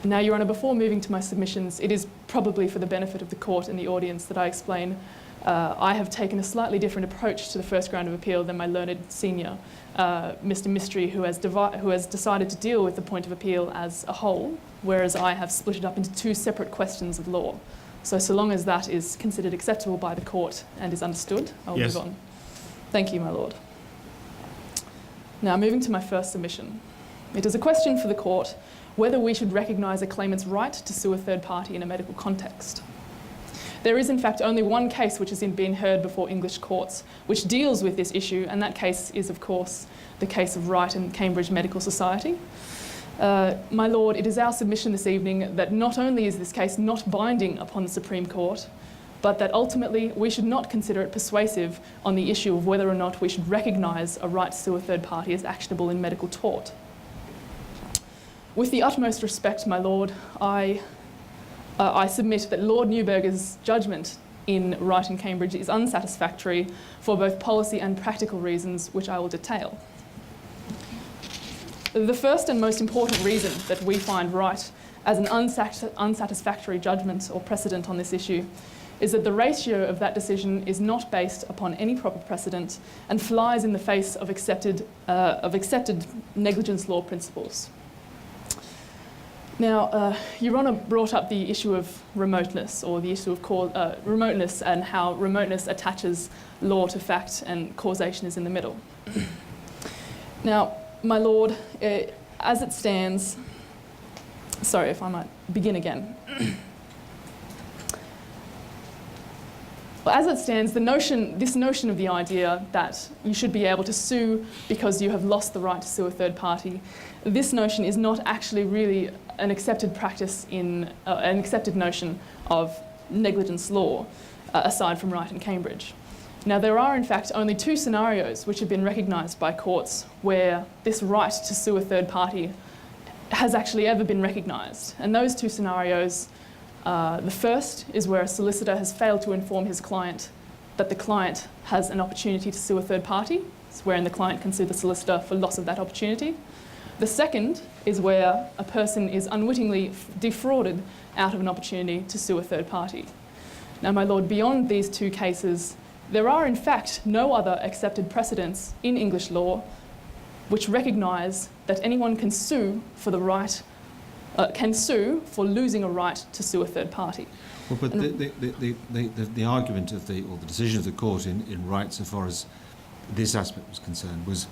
Now, Your Honour, before moving to my submissions, it is probably for the benefit of the court and the audience that I explain I have taken a slightly different approach to the first ground of appeal than my learned senior, Mr. Mystery, who has decided to deal with the point of appeal as a whole, whereas I have split it up into two separate questions of law. So long as that is considered acceptable by the court and is understood, I'll move on. Thank you, my Lord. Now, moving to my first submission. It is a question for the court whether we should recognise a claimant's right to sue a third party in a medical context. There is, in fact, only one case which has been heard before English courts which deals with this issue, and that case is, of course, the case of Wright and Cambridge Medical Society. My Lord, it is our submission this evening that not only is this case not binding upon the Supreme Court, but that ultimately we should not consider it persuasive on the issue of whether or not we should recognise a right to sue a third party as actionable in medical tort. With the utmost respect, my Lord, I submit that Lord Neuberger's judgment in Wright and Cambridge is unsatisfactory for both policy and practical reasons, which I will detail. The first and most important reason that we find Wright as an unsatisfactory judgment or precedent on this issue is that the ratio of that decision is not based upon any proper precedent and flies in the face of accepted negligence law principles. Now, Your Honour brought up the issue of remoteness, or the issue of remoteness, and how remoteness attaches law to fact and causation is in the middle. Now, my Lord, as it stands, sorry if I might begin again. Well, as it stands, this notion of the idea that you should be able to sue because you have lost the right to sue a third party, this notion is not actually really an accepted practice in an accepted notion of negligence law, aside from Wright and Cambridge. Now, there are in fact only 2 scenarios which have been recognised by courts where this right to sue a third party has actually ever been recognised. And those 2 scenarios, the first is where a solicitor has failed to inform his client that the client has an opportunity to sue a third party, wherein the client can sue the solicitor for loss of that opportunity. The second is where a person is unwittingly defrauded out of an opportunity to sue a third party. Now, my lord, beyond these 2 cases, there are in fact no other accepted precedents in English law which recognise that anyone can sue for the right, can sue for losing a right to sue a third party. Well, but the argument of the decision of the court in Wright, so far as this aspect was concerned, was,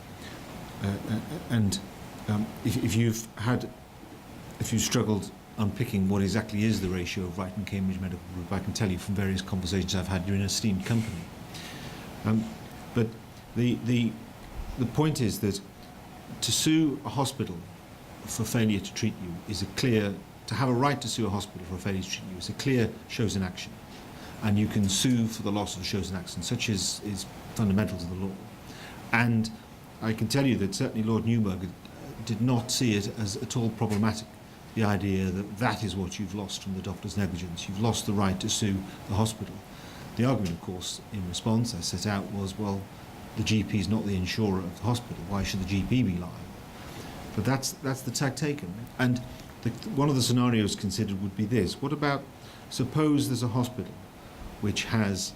if you've struggled unpicking what exactly is the ratio of Wright and Cambridge Medical Group, I can tell you from various conversations I've had, you're in an esteemed company. But the point is that to sue a hospital for failure to treat you is a clear, to have a right to sue a hospital for a failure to treat you is a clear chosen action. And you can sue for the loss of a chosen action, such is fundamental to the law. And I can tell you that certainly Lord Newburgh did not see it as at all problematic, the idea that that is what you've lost from the doctor's negligence. You've lost the right to sue the hospital. The argument, of course, in response I set out was, well, the GP is not the insurer of the hospital. Why should the GP be liable? But that's the tack taken. And one of the scenarios considered would be this. What about, suppose there's a hospital which has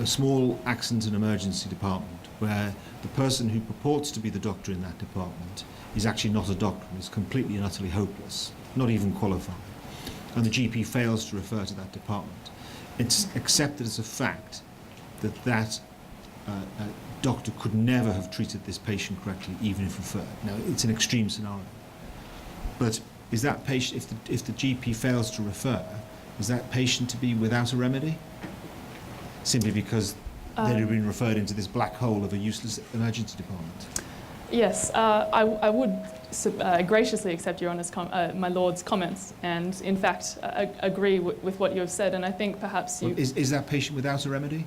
a small accident and emergency department where the person who purports to be the doctor in that department is actually not a doctor and is completely and utterly hopeless, not even qualified, and the GP fails to refer to that department. It's accepted as a fact that doctor could never have treated this patient correctly, even if referred. Now, it's an extreme scenario. But is that patient, if the GP fails to refer, is that patient to be without a remedy? Simply because they'd have been referred into this black hole of a useless emergency department? Yes, I would graciously accept Your Honour's my Lord's comments, and in fact agree with what you have said. And I think perhaps you... Well, is that patient without a remedy?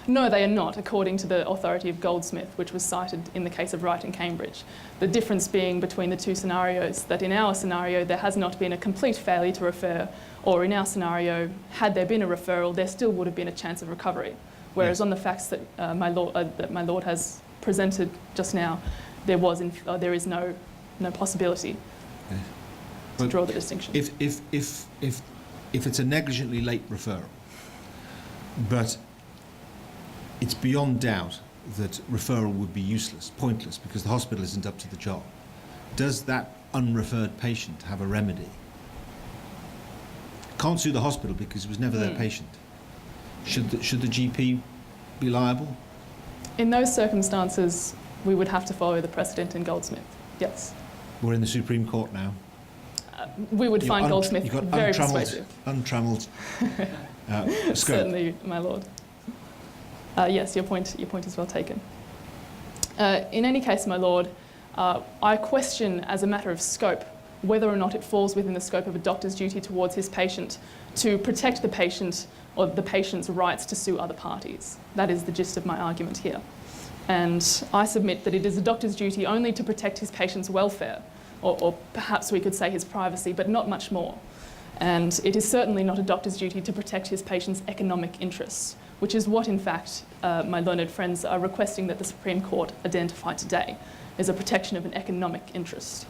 No, they are not, according to the authority of Goldsmith, which was cited in the case of Wright and Cambridge. The difference being between the 2 scenarios, that in our scenario there has not been a complete failure to refer, or in our scenario, had there been a referral, there still would have been a chance of recovery. Whereas on the facts that my Lord has presented just now, there is no possibility to draw the distinction. If it's a negligently late referral, but it's beyond doubt that referral would be useless, pointless, because the hospital isn't up to the job, does that unreferred patient have a remedy? Can't sue the hospital because it was never their patient. Should the GP be liable? In those circumstances, we would have to follow the precedent in Goldsmith, yes. We're in the Supreme Court now. We would find Goldsmith very persuasive. Untrammelled scope. Certainly, my Lord. Yes, your point is well taken. In any case, my Lord, I question as a matter of scope whether or not it falls within the scope of a doctor's duty towards his patient to protect the patient or the patient's rights to sue other parties. That is the gist of my argument here. And I submit that it is a doctor's duty only to protect his patient's welfare, or perhaps we could say his privacy, but not much more. And it is certainly not a doctor's duty to protect his patient's economic interests, which is what, in fact, my learned friends are requesting that the Supreme Court identify today, is a protection of an economic interest.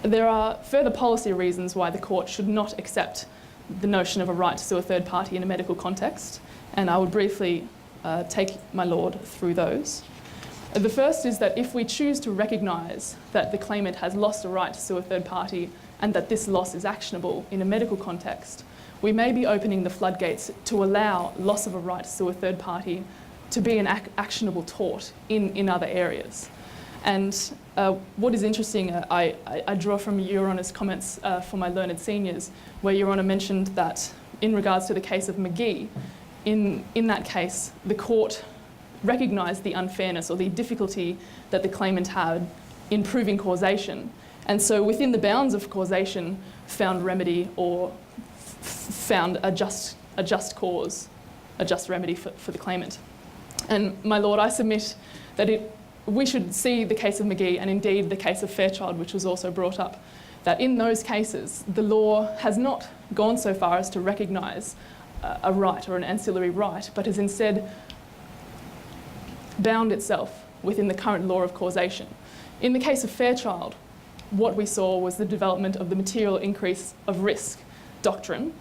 There are further policy reasons why the court should not accept the notion of a right to sue a third party in a medical context, and I would briefly take my Lord through those. The first is that if we choose to recognise that the claimant has lost a right to sue a third party and that this loss is actionable in a medical context, we may be opening the floodgates to allow loss of a right to sue a third party to be an actionable tort in other areas. And what is interesting, I draw from Your Honour's comments for my learned seniors, where Your Honour mentioned that in regards to the case of McGee, in that case, the court recognised the unfairness or the difficulty that the claimant had in proving causation, And so within the bounds of causation, found remedy or found a just cause, a just remedy for the claimant. And my Lord, I submit that we should see the case of McGee and indeed the case of Fairchild, which was also brought up, that in those cases the law has not gone so far as to recognise a right or an ancillary right, but has instead bound itself within the current law of causation. In the case of Fairchild, what we saw was the development of the material increase of risk doctrine,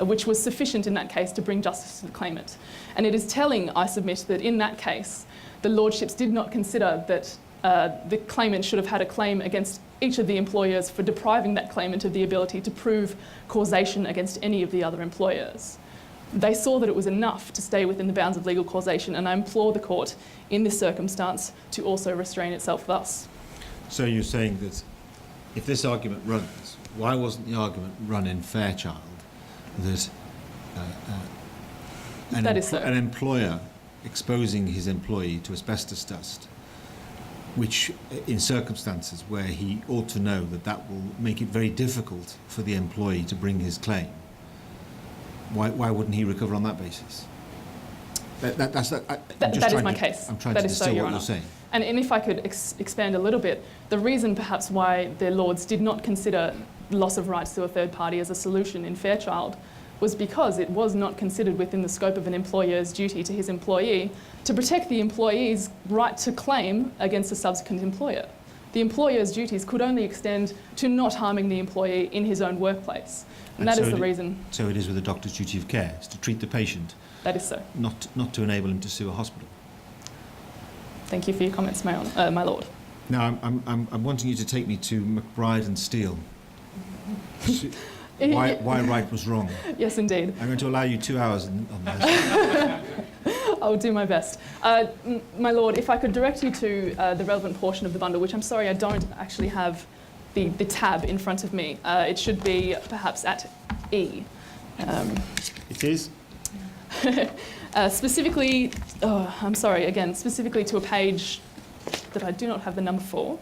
which was sufficient in that case to bring justice to the claimant. And it is telling, I submit, that in that case, the Lordships did not consider that the claimant should have had a claim against each of the employers for depriving that claimant of the ability to prove causation against any of the other employers. They saw that it was enough to stay within the bounds of legal causation, and I implore the court in this circumstance to also restrain itself thus. So you're saying that if this argument runs, why wasn't the argument run in Fairchild that an employer exposing his employee to asbestos dust, which in circumstances where he ought to know that that will make it very difficult for the employee to bring his claim, why wouldn't he recover on that basis? That is my case. I'm trying to distill what you're saying. And if I could expand a little bit, the reason perhaps why the Lords did not consider loss of rights to a third party as a solution in Fairchild was because it was not considered within the scope of an employer's duty to his employee to protect the employee's right to claim against a subsequent employer. The employer's duties could only extend to not harming the employee in his own workplace. And that is the reason. So it is with a doctor's duty of care, is to treat the patient. That is so. Not to enable him to sue a hospital. Thank you for your comments, my Lord. Now, I'm wanting you to take me to McBride and Steele. Why Wright was wrong. Yes, indeed. I'm going to allow you 2 hours on this. I'll do my best. My Lord, if I could direct you to the relevant portion of the bundle, which I'm sorry I don't actually have the tab in front of me. It should be perhaps at E. It is? Specifically, I'm sorry, again, specifically to a page that I do not have the number for,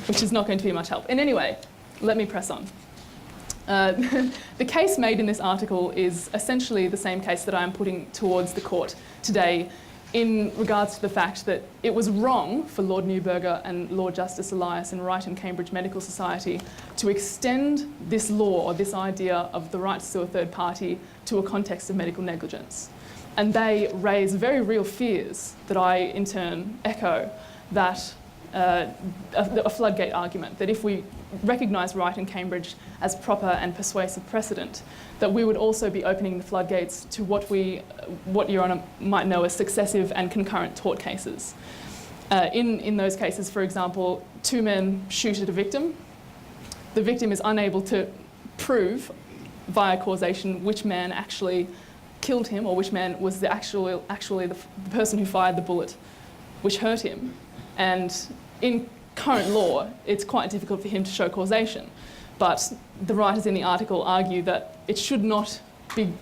which is not going to be much help. In any way, let me press on. The case made in this article is essentially the same case that I am putting towards the court today in regards to the fact that it was wrong for Lord Newburgh and Lord Justice Elias and Wright and Cambridge Medical Society to extend this law or this idea of the right to sue a third party to a context of medical negligence. And they raise very real fears that I in turn echo, that a floodgate argument, that if we recognise Wright and Cambridge as proper and persuasive precedent, that we would also be opening the floodgates to what Your Honour might know as successive and concurrent tort cases. In those cases, for example, two men shoot at a victim. The victim is unable to prove via causation which man actually killed him or which man was actually the person who fired the bullet which hurt him. And in current law, it's quite difficult for him to show causation. But the writers in the article argue that it should not be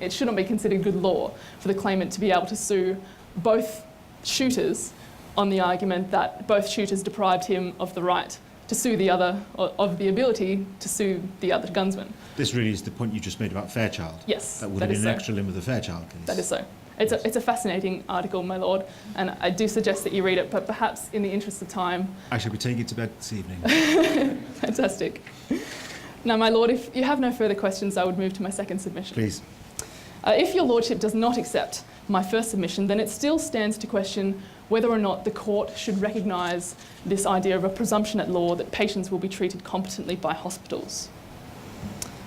considered good law for the claimant to be able to sue both shooters on the argument that both shooters deprived him of the right to sue the other, of the ability to sue the other gunsman. This really is the point you just made about Fairchild. Yes, that would have been an extra limb of the Fairchild case. That is so. It's a fascinating article, my Lord, and I do suggest that you read it, but perhaps in the interest of time... I shall be taking it to bed this evening. Fantastic. Now, my Lord, if you have no further questions, I would move to my second submission. Please. If your Lordship does not accept my first submission, then it still stands to question whether or not the court should recognise this idea of a presumption at law that patients will be treated competently by hospitals.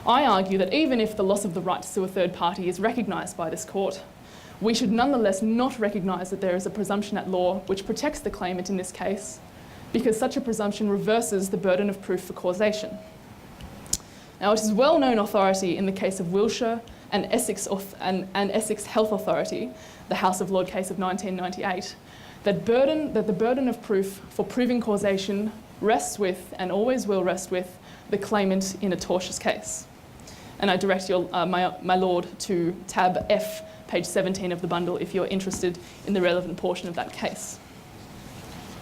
I argue that even if the loss of the right to sue a third party is recognised by this court, we should nonetheless not recognise that there is a presumption at law which protects the claimant in this case, because such a presumption reverses the burden of proof for causation. Now, it is well-known authority in the case of Wiltshire and Essex Health Authority, the House of Lord case of 1998, that the burden of proof for proving causation rests with, and always will rest with, the claimant in a tortious case. And I direct my Lord to tab F, page 17 of the bundle, if you're interested in the relevant portion of that case.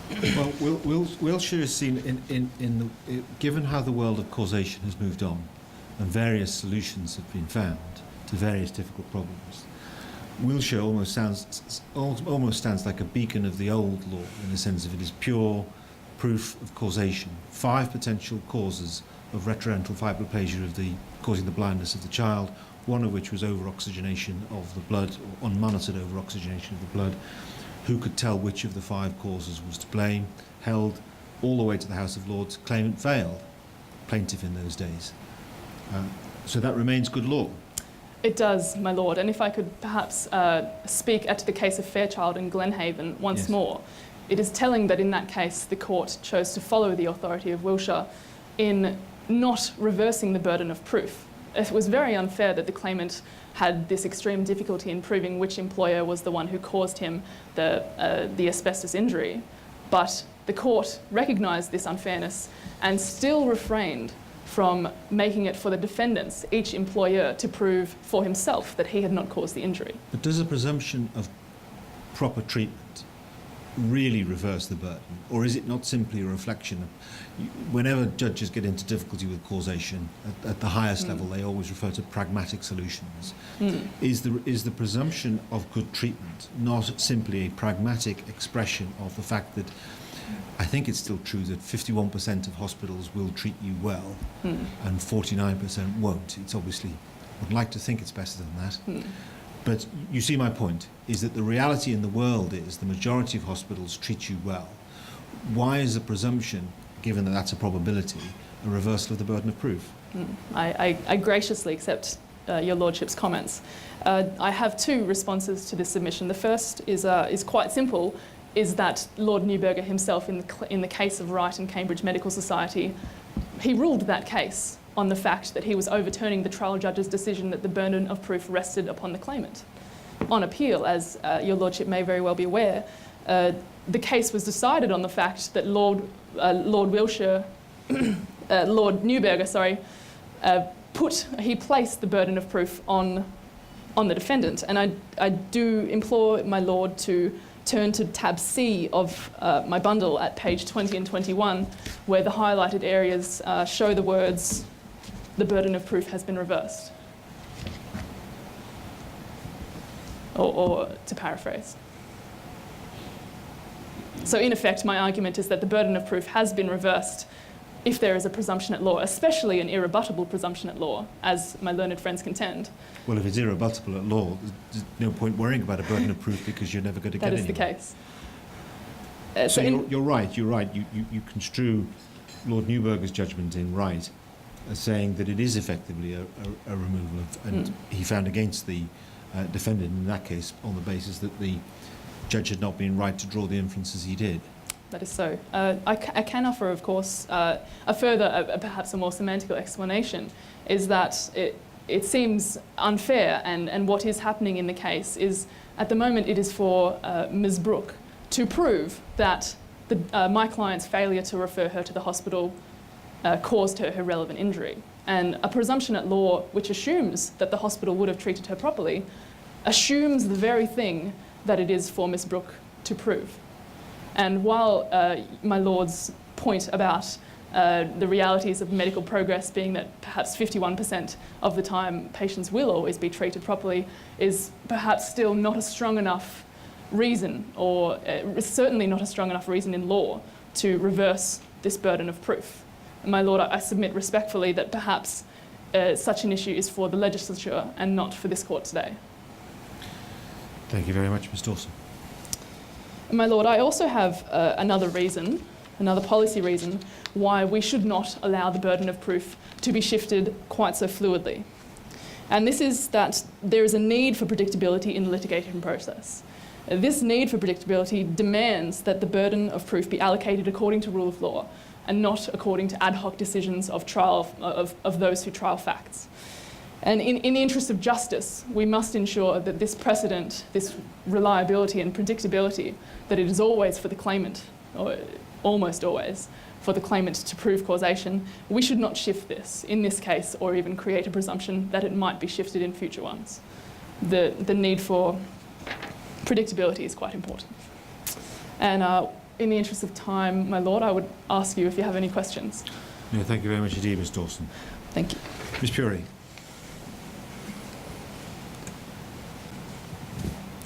Well, Wiltshire is seen given how the world of causation has moved on and various solutions have been found to various difficult problems. Wiltshire almost stands like a beacon of the old law in the sense of it is pure proof of causation. 5 potential causes of retroenteral fibroplasia causing the blindness of the child, one of which was over-oxygenation of the blood, or unmonitored over-oxygenation of the blood. Who could tell which of the 5 causes was to blame? Held all the way to the House of Lords. Claimant failed. Plaintiff in those days. So that remains good law. It does, my lord. And if I could perhaps speak to the case of Fairchild and Glenhaven once Yes. more, it is telling that in that case the court chose to follow the authority of Wiltshire in not reversing the burden of proof. It was very unfair that the claimant had this extreme difficulty in proving which employer was the one who caused him the asbestos injury. But the court recognised this unfairness and still refrained from making it for the defendants, each employer, to prove for himself that he had not caused the injury. But does a presumption of proper treatment really reverse the burden? Or is it not simply a reflection of, whenever judges get into difficulty with causation at the highest level, they always refer to pragmatic solutions. Is the presumption of good treatment not simply a pragmatic expression of the fact that I think it's still true that 51% of hospitals will treat you well and 49% won't? It's obviously, would like to think it's better than that. But you see my point, is that the reality in the world is the majority of hospitals treat you well. Why is the presumption, given that that's a probability, a reversal of the burden of proof? I graciously accept your lordship's comments. I have 2 responses to this submission. The first is quite simple, is that Lord Neuberger himself in the case of Wright and Cambridge Medical Society, he ruled that case on the fact that he was overturning the trial judge's decision that the burden of proof rested upon the claimant. On appeal, as your lordship may very well be aware, the case was decided on the fact that Lord Neuberger, he placed the burden of proof on the defendant. And I do implore my lord to turn to tab C of my bundle at page 20 and 21, where the highlighted areas show the words, "The burden of proof has been reversed." Or to paraphrase. So in effect, my argument is that the burden of proof has been reversed if there is a presumption at law, especially an irrebuttable presumption at law, as my learned friends contend. Well, if it's irrebuttable at law, there's no point worrying about a burden of proof because you're never going to get That anywhere. is the case. So you're right. You construe Lord Neuberger's judgment in Wright as saying that it is effectively a removal of, and he found against the defendant in that case on the basis that the judge had not been right to draw the inferences he did. That is so. I can offer, of course, a further, perhaps a more semantical explanation, is that it seems unfair, and what is happening in the case is, at the moment, it is for Ms. Brooke to prove that my client's failure to refer her to the hospital caused her relevant injury. And a presumption at law which assumes that the hospital would have treated her properly assumes the very thing that it is for Ms. Brooke to prove. And while my lord's point about the realities of medical progress being that perhaps 51% of the time patients will always be treated properly is perhaps still not a strong enough reason, or certainly not a strong enough reason in law to reverse this burden of proof. And my lord, I submit respectfully that perhaps such an issue is for the legislature and not for this court today. Thank you very much, Ms. Dawson. My lord, I also have another reason, another policy reason, why we should not allow the burden of proof to be shifted quite so fluidly. And this is that there is a need for predictability in the litigation process. This need for predictability demands that the burden of proof be allocated according to rule of law and not according to ad hoc decisions of those who trial facts. And in the interest of justice, we must ensure that this precedent, this reliability and predictability, that it is always for the claimant, or almost always, for the claimant to prove causation. We should not shift this in this case, or even create a presumption that it might be shifted in future ones. The need for predictability is quite important. And in the interest of time, my Lord, I would ask you if you have any questions. No, thank you very much indeed, Ms Dawson. Thank you. Ms Puri.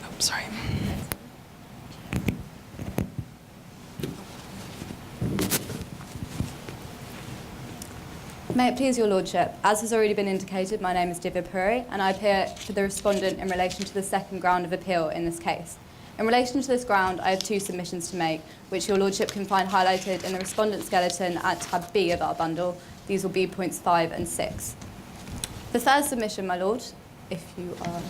Oh, sorry. May it please your lordship, as has already been indicated, my name is Divya Puri and I appear for the respondent in relation to the second ground of appeal in this case. In relation to this ground, I have two submissions to make, which your lordship can find highlighted in the respondent skeleton at tab B of our bundle. These will be points 5 and 6. The first submission, my lord, if you are...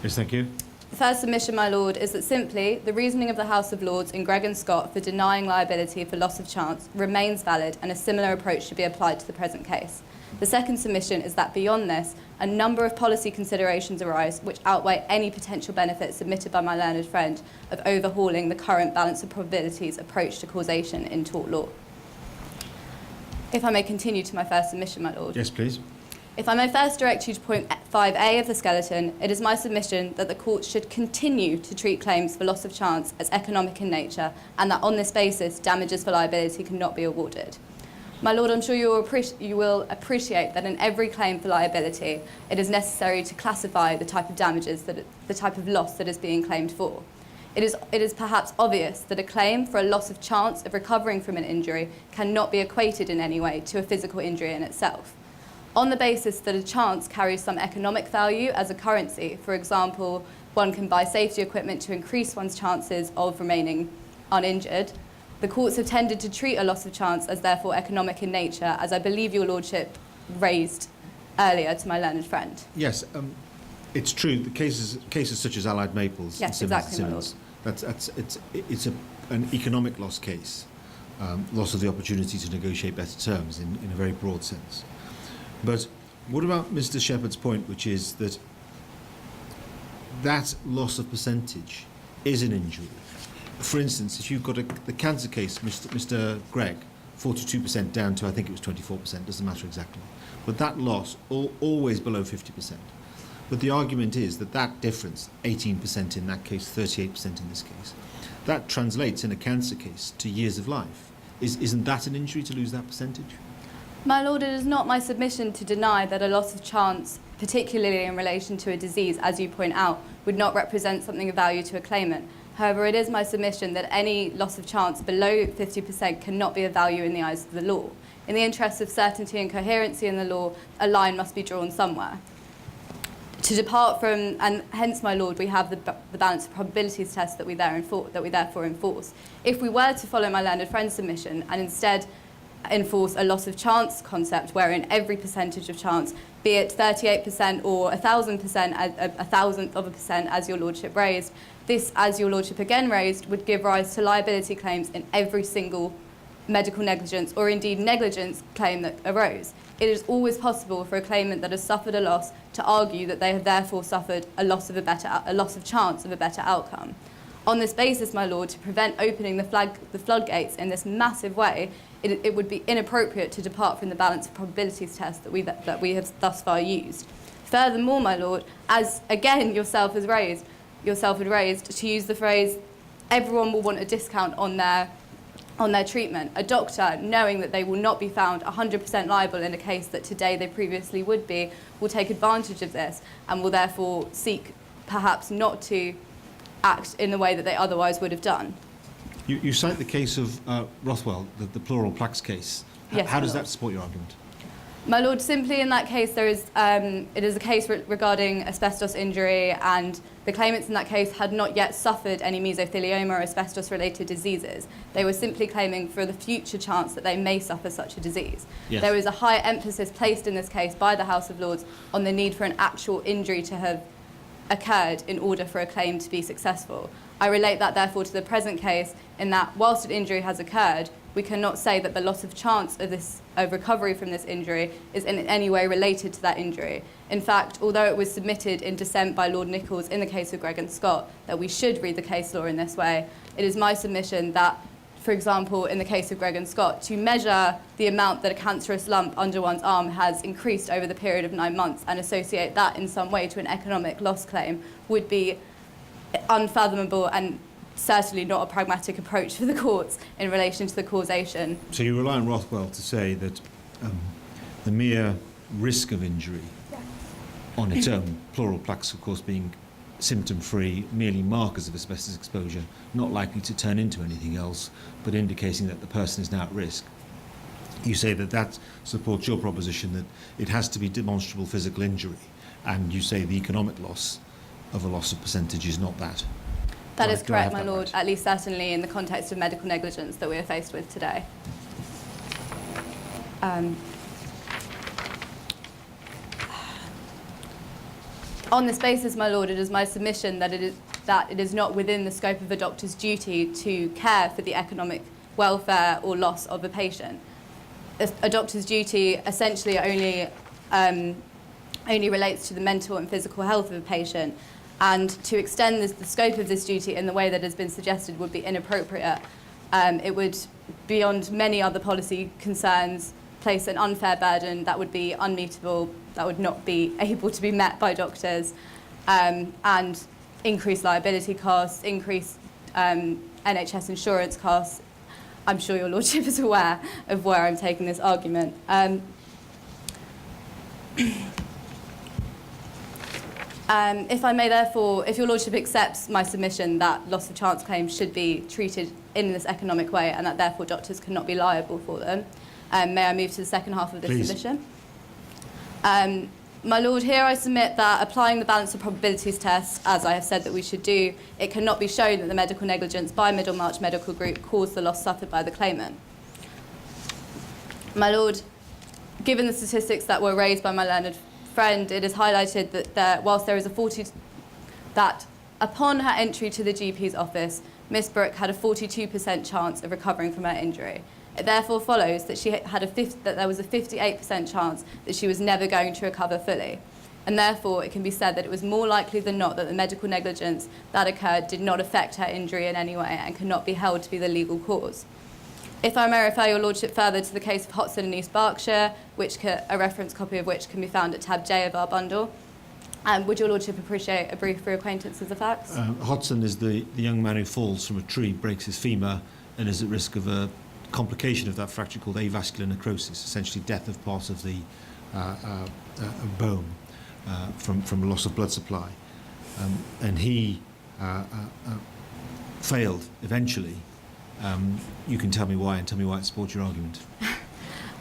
Yes, thank you. The first submission, my lord, is that simply the reasoning of the House of Lords in Gregg and Scott for denying liability for loss of chance remains valid and a similar approach should be applied to the present case. The second submission is that beyond this, a number of policy considerations arise which outweigh any potential benefits submitted by my learned friend of overhauling the current balance of probabilities approach to causation in tort law. If I may continue to my first submission, my lord. Yes, please. If I may first direct you to point 5A of the skeleton, it is my submission that the court should continue to treat claims for loss of chance as economic in nature and that on this basis damages for liability cannot be awarded. My lord, I'm sure you will appreciate that in every claim for liability it is necessary to classify the type of damages, the type of loss that is being claimed for. It is perhaps obvious that a claim for a loss of chance of recovering from an injury cannot be equated in any way to a physical injury in itself. On the basis that a chance carries some economic value as a currency, for example, one can buy safety equipment to increase one's chances of remaining uninjured, the courts have tended to treat a loss of chance as therefore economic in nature, as I believe your lordship raised earlier to my learned friend. Yes, it's true. The cases such as Allied Maples Yes, and exactly, my Simmons, it's an economic loss case, loss of the opportunity to negotiate better terms in a very broad sense. But what about Mr. Shepherd's point, which is that that loss of percentage is an injury? For instance, if you've got the cancer case, Mr. Gregg, 42% down to I think it was 24%, doesn't matter exactly. But that loss, always below 50%. But the argument is that that difference, 18% in that case, 38% in this case, that translates in a cancer case to years of life. Isn't that an injury to lose that percentage? My lord, it is not my submission to deny that a loss of chance, particularly in relation to a disease, as you point out, would not represent something of value to a claimant. However, it is my submission that any loss of chance below 50% cannot be of value in the eyes of the law. In the interest of certainty and coherency in the law, a line must be drawn somewhere. To depart from, and hence, my lord, we have the balance of probabilities test that we therefore enforce. If we were to follow my learned friend's submission and instead enforce a loss of chance concept wherein every percentage of chance, be it 38% or 1,000%, a thousandth of a percent as your lordship raised, this, as your lordship again raised, would give rise to liability claims in every single medical negligence or indeed negligence claim that arose. It is always possible for a claimant that has suffered a loss to argue that they have therefore suffered a loss of chance of a better outcome. On this basis, my lord, to prevent opening the floodgates in this massive way, it would be inappropriate to depart from the balance of probabilities test that we have thus far used. Furthermore, my lord, as again yourself had raised, to use the phrase, everyone will want a discount on their treatment. A doctor, knowing that they will not be found 100% liable in a case that today they previously would be, will take advantage of this and will therefore seek perhaps not to act in the way that they otherwise would have done. You cite the case of Rothwell, the plural plaques case. Yes, How does my lord. that support your argument? My lord, simply in that case, it is a case regarding asbestos injury, and the claimants in that case had not yet suffered any mesothelioma or asbestos-related diseases. They were simply claiming for the future chance that they may suffer such a disease. Yes. There was a high emphasis placed in this case by the House of Lords on the need for an actual injury to have occurred in order for a claim to be successful. I relate that therefore to the present case in that whilst an injury has occurred, we cannot say that the loss of chance of recovery from this injury is in any way related to that injury. In fact, although it was submitted in dissent by Lord Nichols in the case of Gregg and Scott that we should read the case law in this way, it is my submission that, for example, in the case of Gregg and Scott, to measure the amount that a cancerous lump under one's arm has increased over the period of 9 months and associate that in some way to an economic loss claim would be unfathomable and certainly not a pragmatic approach for the courts in relation to the causation. So you rely on Rothwell to say that the mere risk of injury on its own, plural plaques of course being symptom-free, merely markers of asbestos exposure, not likely to turn into anything else, but indicating that the person is now at risk. You say that that supports your proposition that it has to be demonstrable physical injury, and you say the economic loss of a loss of percentage is not that. That is Do I have correct, my that lord, right? at least certainly in the context of medical negligence that we are faced with today. On this basis, my lord, it is my submission that it is not within the scope of a doctor's duty to care for the economic welfare or loss of a patient. A doctor's duty essentially only relates to the mental and physical health of a patient, and to extend the scope of this duty in the way that has been suggested would be inappropriate. It would, beyond many other policy concerns, place an unfair burden that would be unmeetable, that would not be able to be met by doctors, and increase liability costs, increase NHS insurance costs. I'm sure your lordship is aware of where I'm taking this argument. If I may therefore, if your lordship accepts my submission that loss of chance claims should be treated in this economic way and that therefore doctors cannot be liable for them, may I move to the second half of this Please. submission? My lord, here I submit that applying the balance of probabilities test, as I have said that we should do, it cannot be shown that the medical negligence by Middlemarch Medical Group caused the loss suffered by the claimant. My lord, given the statistics that were raised by my learned friend, it is highlighted that whilst there is that upon her entry to the GP's office, Miss Brooke had a 42% chance of recovering from her injury. It therefore follows that that there was a 58% chance that she was never going to recover fully. And therefore, it can be said that it was more likely than not that the medical negligence that occurred did not affect her injury in any way and cannot be held to be the legal cause. If I may refer your lordship further to the case of Hodson in East Berkshire, a reference copy of which can be found at tab J of our bundle, would your lordship appreciate a brief reacquaintance of the facts? Hodson is the young man who falls from a tree, breaks his femur, and is at risk of a complication of that fracture called avascular necrosis, essentially death of part of the bone from loss of blood supply. And he failed eventually. You can tell me why and tell me why it supports your argument.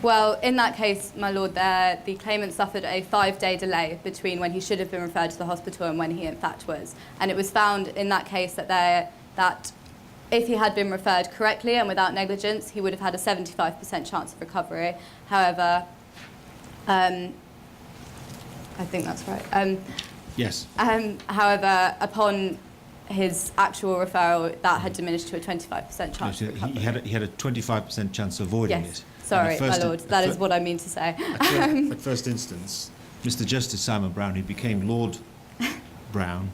Well, in that case, my lord, the claimant suffered a 5-day delay between when he should have been referred to the hospital and when he in fact was. And it was found in that case that if he had been referred correctly and without negligence, he would have had a 75% chance of recovery. However, I think that's right. Yes. However, upon his actual referral, that had diminished to a 25% chance of recovery. He had a 25% chance of avoiding Yes. it. Sorry, my lord, that is what I mean to say. At first instance, Mr. Justice Simon Brown, who became Lord Brown,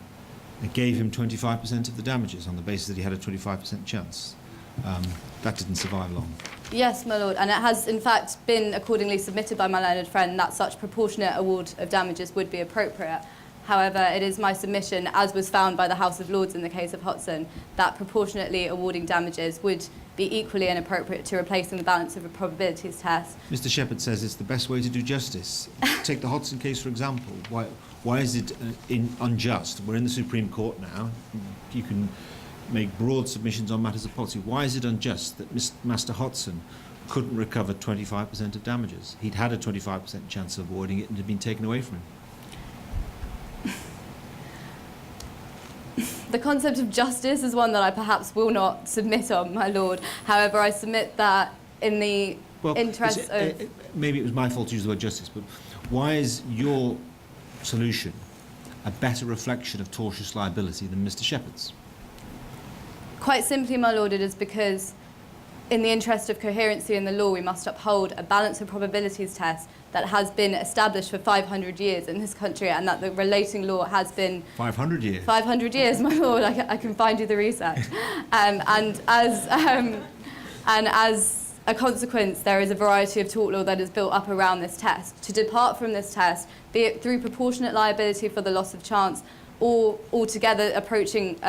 gave him 25% of the damages on the basis that he had a 25% chance. That didn't survive long. Yes, my lord, and it has in fact been accordingly submitted by my learned friend that such proportionate award of damages would be appropriate. However, it is my submission, as was found by the House of Lords in the case of Hodson, that proportionately awarding damages would be equally inappropriate to replacing the balance of a probabilities test. Mr. Shepherd says it's the best way to do justice. Take the Hodson case, for example. Why is it unjust? We're in the Supreme Court now. You can make broad submissions on matters of policy. Why is it unjust that Master Hodson couldn't recover 25% of damages? He'd had a 25% chance of avoiding it and it had been taken away from him. The concept of justice is one that I perhaps will not submit on, my lord. However, I submit that in the interest of... Maybe it was my fault to use the word justice, but why is your solution a better reflection of tortious liability than Mr. Shepherd's? Quite simply, my lord, it is because in the interest of coherency in the law, we must uphold a balance of probabilities test that has been established for 500 years in this country, and that the relating law has been... 500 years? 500 years, my lord, I can find you the research. And as a consequence, there is a variety of tort law that is built up around this test. To depart from this test, be it through proportionate liability for the loss of chance, or altogether approaching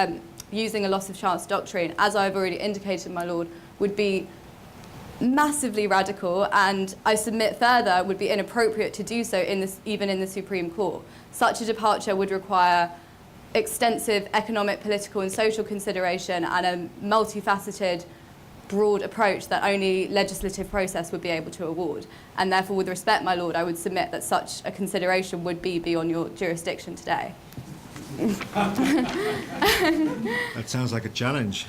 using a loss of chance doctrine, as I've already indicated, my lord, would be massively radical, and I submit further would be inappropriate to do so even in the Supreme Court. Such a departure would require extensive economic, political and social consideration and a multifaceted, broad approach that only legislative process would be able to award. And therefore, with respect, my lord, I would submit that such a consideration would be beyond your jurisdiction today. That sounds like a challenge.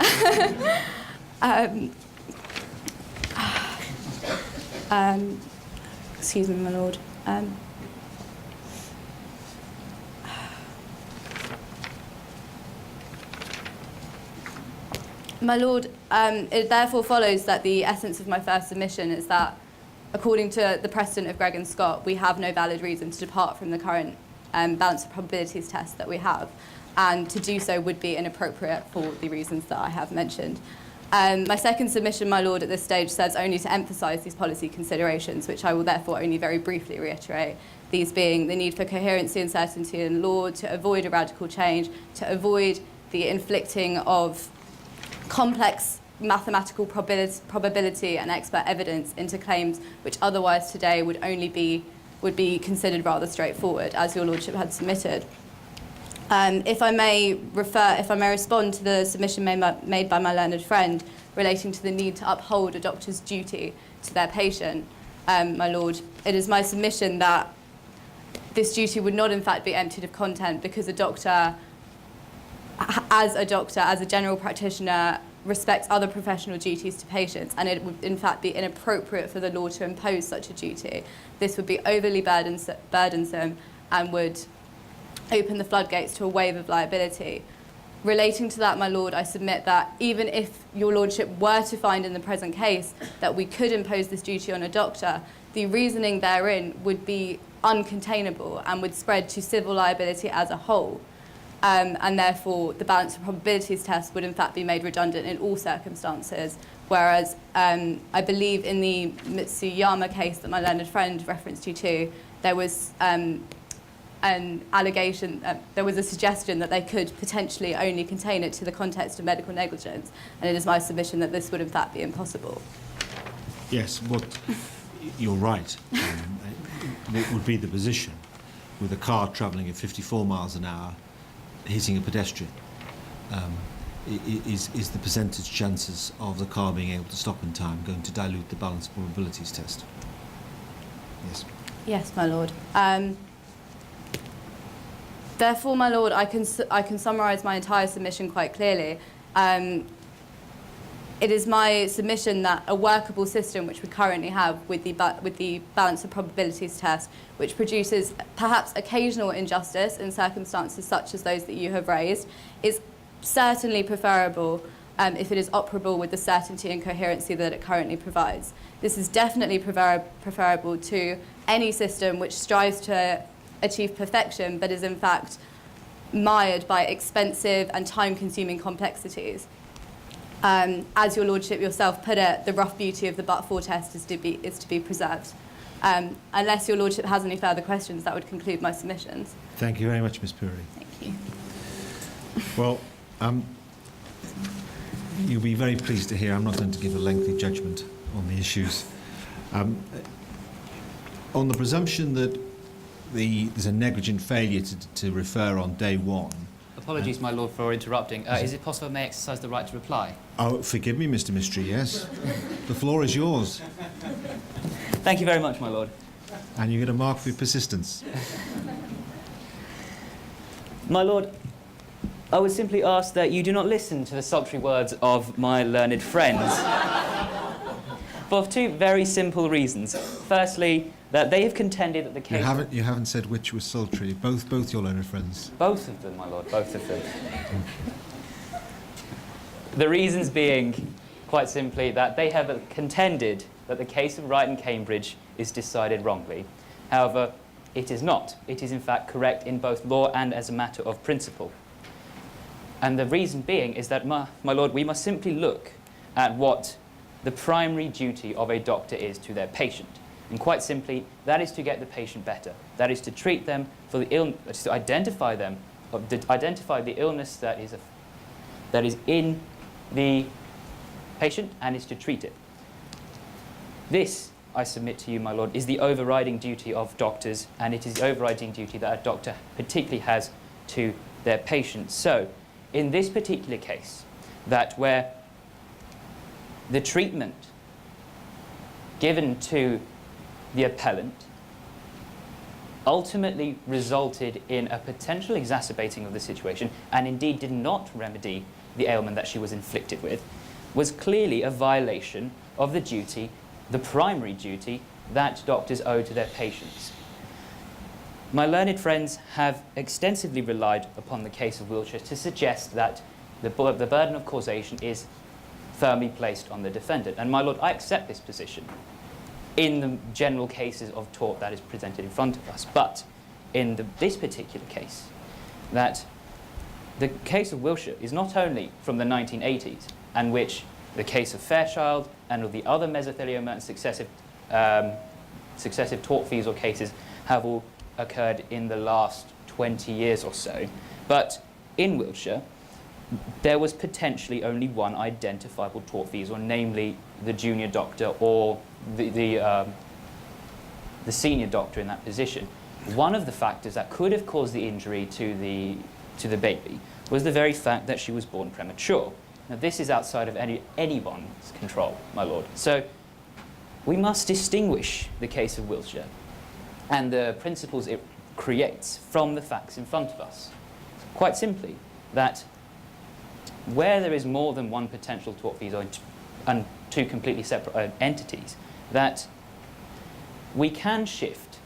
Excuse me, my lord. My lord, it therefore follows that the essence of my first submission is that, according to the precedent of Gregg and Scott, we have no valid reason to depart from the current balance of probabilities test that we have, and to do so would be inappropriate for the reasons that I have mentioned. My second submission, my lord, at this stage serves only to emphasise these policy considerations, which I will therefore only very briefly reiterate, these being the need for coherency and certainty in law, to avoid a radical change, to avoid the inflicting of complex mathematical probability and expert evidence into claims which otherwise today would be considered rather straightforward, as your lordship had submitted. If I may respond to the submission made by my learned friend relating to the need to uphold a doctor's duty to their patient, my lord, it is my submission that this duty would not in fact be emptied of content, because a doctor, as a general practitioner, respects other professional duties to patients, and it would in fact be inappropriate for the law to impose such a duty. This would be overly burdensome and would open the floodgates to a wave of liability. Relating to that, my lord, I submit that even if your lordship were to find in the present case that we could impose this duty on a doctor, the reasoning therein would be uncontainable and would spread to civil liability as a whole. And therefore, the balance of probabilities test would in fact be made redundant in all circumstances. Whereas I believe in the Mitsuyama case that my learned friend referenced you to, there was an allegation, there was a suggestion that they could potentially only contain it to the context of medical negligence. And it is my submission that this would in fact be impossible. Yes, you're right. What would be the position with a car travelling at 54 miles an hour hitting a pedestrian? Is the percentage chances of the car being able to stop in time going to dilute the balance of probabilities test? Yes. Yes, my lord. Therefore, my lord, I can summarise my entire submission quite clearly. It is my submission that a workable system, which we currently have with the balance of probabilities test, which produces perhaps occasional injustice in circumstances such as those that you have raised, is certainly preferable if it is operable with the certainty and coherency that it currently provides. This is definitely preferable to any system which strives to achieve perfection but is in fact mired by expensive and time-consuming complexities. As your lordship yourself put it, the rough beauty of the but-for test is to be preserved. Unless your lordship has any further questions, that would conclude my submissions. Thank you very much, Ms. Puri. Thank you. Well, you'll be very pleased to hear I'm not going to give a lengthy judgment on the issues. On the presumption that there's a negligent failure to refer on day one. Apologies, my lord, for interrupting. Is it possible I may exercise the right to reply? Oh, forgive me, Mr. Mystery, yes. The floor is yours. Thank you very much, my lord. And you get a mark for your persistence. My lord, I would simply ask that you do not listen to the sultry words of my learned friends. For two very simple reasons. Firstly, that they have contended that the case... You haven't said which was sultry. Both your learned friends. Both of them, my lord, both of them. The reasons being, quite simply, that they have contended that the case of Wright and Cambridge is decided wrongly. However, it is not. It is in fact correct in both law and as a matter of principle. And the reason being is that, my lord, we must simply look at what the primary duty of a doctor is to their patient. And quite simply, that is to get the patient better. That is to treat them for the illness, to identify the illness that is that is in the patient and is to treat it. This, I submit to you, my lord, is the overriding duty of doctors, and it is the overriding duty that a doctor particularly has to their patients. So, in this particular case, that where the treatment given to the appellant ultimately resulted in a potential exacerbating of the situation, and indeed did not remedy the ailment that she was inflicted with, was clearly a violation of the duty, the primary duty, that doctors owe to their patients. My learned friends have extensively relied upon the case of Wiltshire to suggest that the burden of causation is firmly placed on the defendant. And my lord, I accept this position in the general cases of tort that is presented in front of us. But in this particular case, that the case of Wiltshire is not only from the 1980s, and which the case of Fairchild and all the other mesothelioma and successive tortfeasor cases have all occurred in the last 20 years or so. But in Wiltshire, there was potentially only one identifiable tortfeasor, namely the junior doctor or the senior doctor in that position. One of the factors that could have caused the injury to the baby was the very fact that she was born premature. Now, this is outside of anyone's control, my lord. So we must distinguish the case of Wiltshire and the principles it creates from the facts in front of us. Quite simply, that where there is more than one potential tortfeasor and two completely separate entities, that we can shift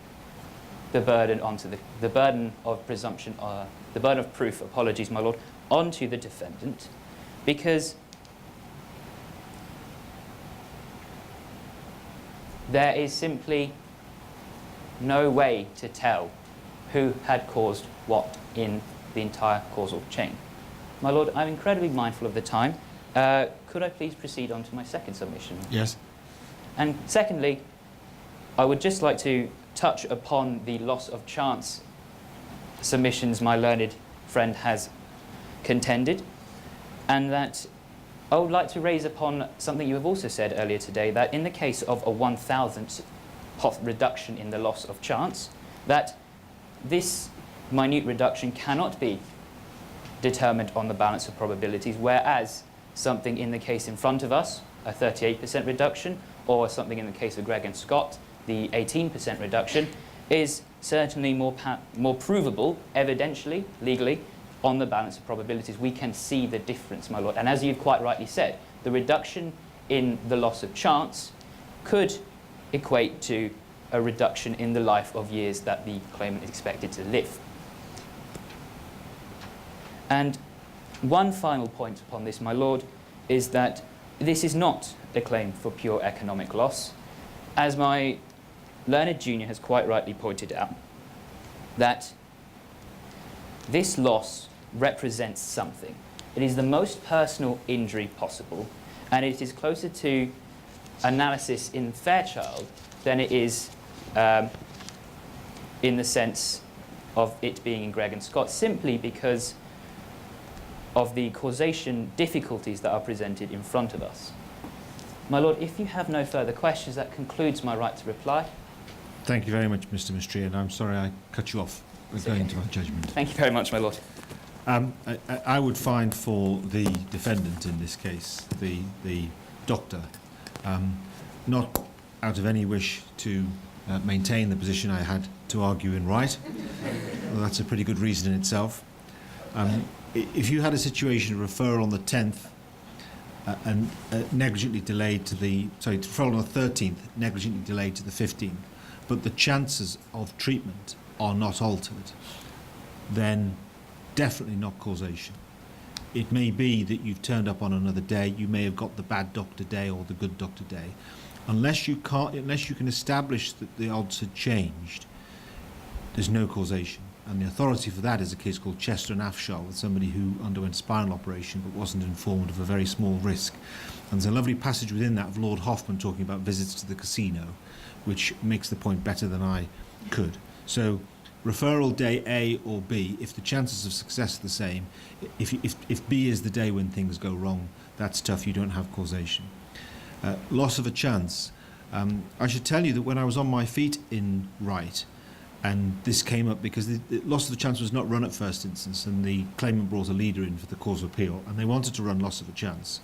the burden onto the burden of presumption, the burden of proof, apologies, my lord, onto the defendant, because there is simply no way to tell who had caused what in the entire causal chain. My lord, I'm incredibly mindful of the time. Could I please proceed on to my second submission? Yes. And secondly, I would just like to touch upon the loss of chance submissions my learned friend has contended, and that I would like to raise upon something you have also said earlier today, that in the case of a 1,000th reduction in the loss of chance, that this minute reduction cannot be determined on the balance of probabilities, whereas something in the case in front of us, a 38% reduction, or something in the case of Gregg and Scott, the 18% reduction, is certainly more provable, evidentially, legally, on the balance of probabilities. We can see the difference, my lord. And as you've quite rightly said, the reduction in the loss of chance could equate to a reduction in the life of years that the claimant is expected to live. And one final point upon this, my lord, is that this is not a claim for pure economic loss. As my learned junior has quite rightly pointed out, that this loss represents something. It is the most personal injury possible, and it is closer to analysis in Fairchild than it is in the sense of it being in Gregg and Scott, simply because of the causation difficulties that are presented in front of us. My lord, if you have no further questions, that concludes my right to reply. Thank you very much, Mr. Mistry, and I'm sorry I cut you off going to my judgment. Thank you very much, my lord. I would find for the defendant in this case, the doctor, not out of any wish to maintain the position I had to argue in right, well, that's a pretty good reason in itself. If you had a situation of referral on the 10th and negligently delayed to the, referral on the 13th, negligently delayed to the 15th, but the chances of treatment are not altered, then definitely not causation. It may be that you've turned up on another day, you may have got the bad doctor day or the good doctor day. Unless you can establish that the odds had changed, there's no causation. And the authority for that is a case called Chester and Afshar, with somebody who underwent spinal operation but wasn't informed of a very small risk. And there's a lovely passage within that of Lord Hoffman talking about visits to the casino, which makes the point better than I could. So referral day A or B, if the chances of success are the same, if B is the day when things go wrong, that's tough, you don't have causation. Loss of a chance. I should tell you that when I was on my feet in Wright, and this came up because the loss of the chance was not run at first instance, and the claimant brought a leader in for the cause of appeal, and they wanted to run loss of a chance.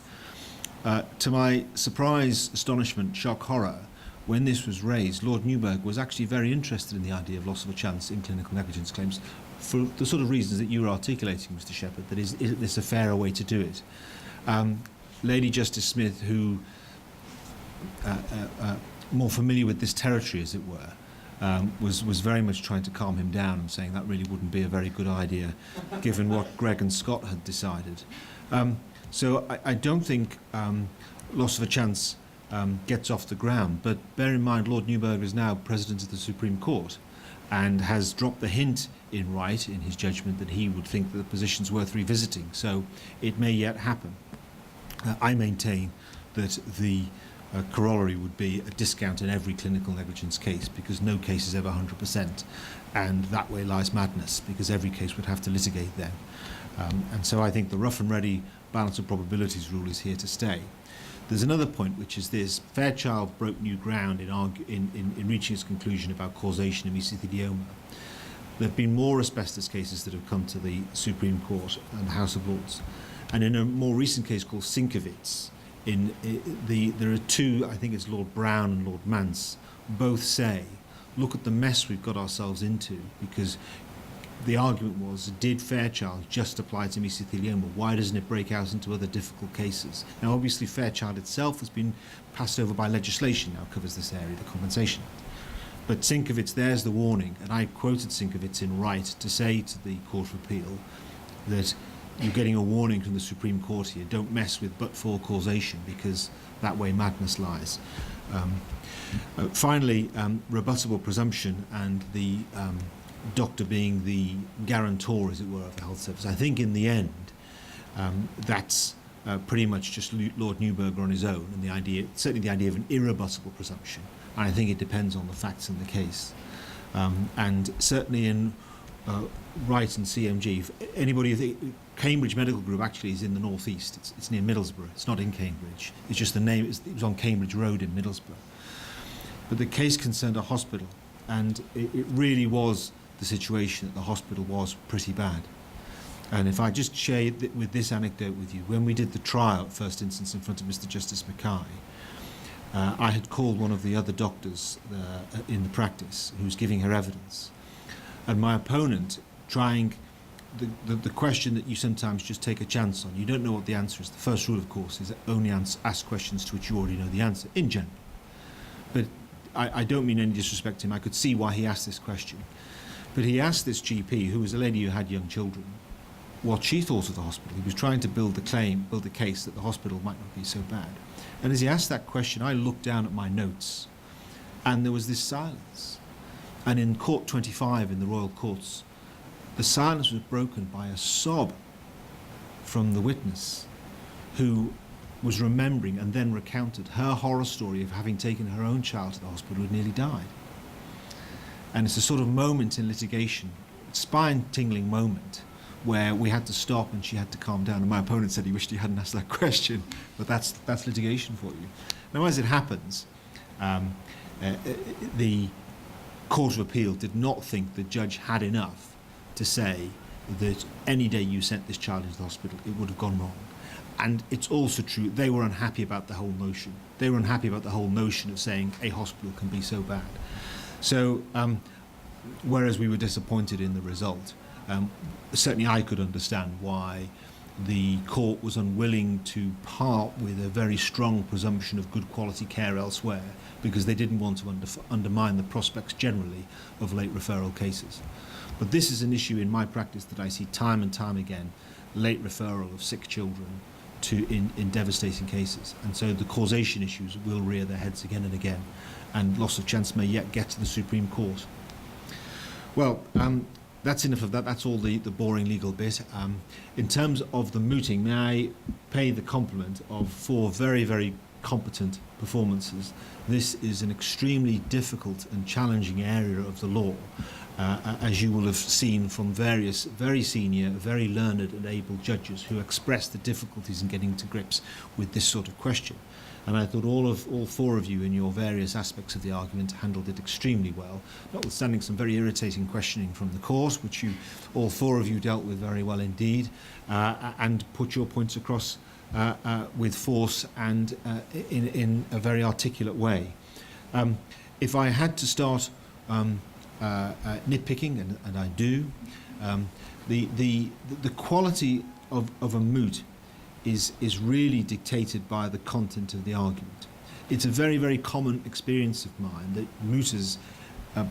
To my surprise, astonishment, shock, horror, when this was raised, Lord Newburgh was actually very interested in the idea of loss of a chance in clinical negligence claims for the sort of reasons that you were articulating, Mr. Shepherd, that isn't this a fairer way to do it? Lady Justice Smith, who more familiar with this territory, as it were, was very much trying to calm him down and saying that really wouldn't be a very good idea given what Greg and Scott had decided. So I don't think loss of a chance gets off the ground, but bear in mind Lord Newburgh is now President of the Supreme Court and has dropped the hint in Wright in his judgment that he would think that the position's worth revisiting, so it may yet happen. I maintain that the corollary would be a discount in every clinical negligence case, because no case is ever 100%, and that way lies madness, because every case would have to litigate then. And so I think the rough and ready balance of probabilities rule is here to stay. There's another point, which is this: Fairchild broke new ground in reaching its conclusion about causation of mesothelioma. There have been more asbestos cases that have come to the Supreme Court and the House of Lords, and in a more recent case called Sienkiewicz, there are two, I think it's Lord Brown and Lord Mance, both say, look at the mess we've got ourselves into, because the argument was, did Fairchild just apply to mesothelioma? Why doesn't it break out into other difficult cases? Now, obviously, Fairchild itself has been passed over by legislation, now covers this area, the compensation. But Sienkiewicz, there's the warning, and I quoted Sienkiewicz in Wright to say to the Court of Appeal that you're getting a warning from the Supreme Court here, don't mess with but-for causation, because that way madness lies. Finally, rebuttable presumption and the doctor being the guarantor, as it were, of the health service. I think in the end, that's pretty much just Lord Newburgh on his own, and the idea, certainly the idea of an irrebuttable presumption. And I think it depends on the facts in the case. And certainly in Wright and CMG, anybody, Cambridge Medical Group actually is in the northeast. It's near Middlesbrough. It's not in Cambridge. It's just the name. It was on Cambridge Road in Middlesbrough. But the case concerned a hospital, and it really was the situation that the hospital was pretty bad. And if I just share with this anecdote with you, when we did the trial at first instance in front of Mr. Justice Mackay, I had called one of the other doctors in the practice who was giving her evidence. And my opponent, trying the question that you sometimes just take a chance on, you don't know what the answer is. The first rule, of course, is only ask questions to which you already know the answer, in general. But I don't mean any disrespect to him. I could see why he asked this question. But he asked this GP, who was a lady who had young children, what she thought of the hospital. He was trying to build a case that the hospital might not be so bad. And as he asked that question, I looked down at my notes, and there was this silence. And in Court 25 in the Royal Courts, the silence was broken by a sob from the witness, who was remembering and then recounted her horror story of having taken her own child to the hospital who had nearly died. And it's a sort of moment in litigation, spine-tingling moment, where we had to stop and she had to calm down. And my opponent said he wished he hadn't asked that question, but that's litigation for you. Now, as it happens, the Court of Appeal did not think the judge had enough to say that any day you sent this child into the hospital, it would have gone wrong. And it's also true, they were unhappy about the whole notion. They were unhappy about the whole notion of saying a hospital can be so bad. So, whereas we were disappointed in the result, certainly I could understand why the court was unwilling to part with a very strong presumption of good quality care elsewhere, because they didn't want to undermine the prospects generally of late referral cases. But this is an issue in my practice that I see time and time again, late referral of sick children in devastating cases. And so the causation issues will rear their heads again and again, and loss of chance may yet get to the Supreme Court. Well, that's enough of that. That's all the boring legal bit. In terms of the mooting, may I pay the compliment of 4 very, very competent performances. This is an extremely difficult and challenging area of the law, as you will have seen from various very senior, very learned and able judges who expressed the difficulties in getting to grips with this sort of question. And I thought all four of you in your various aspects of the argument handled it extremely well, notwithstanding some very irritating questioning from the course, which all four of you dealt with very well indeed, and put your points across with force and in a very articulate way. If I had to start nitpicking, and I do, the quality of a moot is really dictated by the content of the argument. It's a very, very common experience of mine that mooters,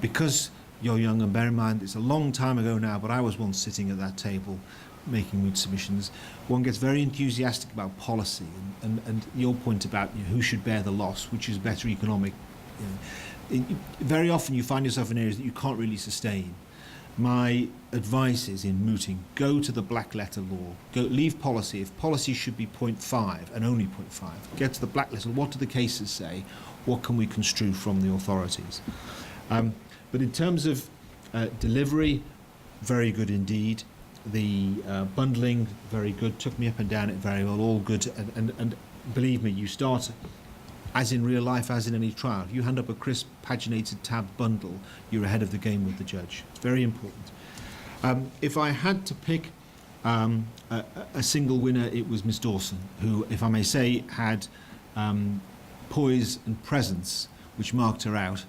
because you're young, and bear in mind it's a long time ago now, but I was once sitting at that table making moot submissions, one gets very enthusiastic about policy and your point about who should bear the loss, which is better economic. Very often you find yourself in areas that you can't really sustain. My advice is in mooting, go to the black letter law. Leave policy. If policy should be 0.5 and only 0.5, get to the black letter. What do the cases say? What can we construe from the authorities? But in terms of delivery, very good indeed. The bundling, very good. Took me up and down it very well, all good. And believe me, you start, as in real life, as in any trial, if you hand up a crisp, paginated tabbed bundle, you're ahead of the game with the judge. It's very important. If I had to pick a single winner, it was Miss Dawson, who, if I may say, had poise and presence, which marked her out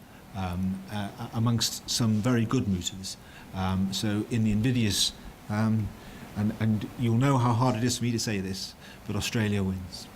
amongst some very good mooters. So in the invidious, and you'll know how hard it is for me to say this, but Australia wins.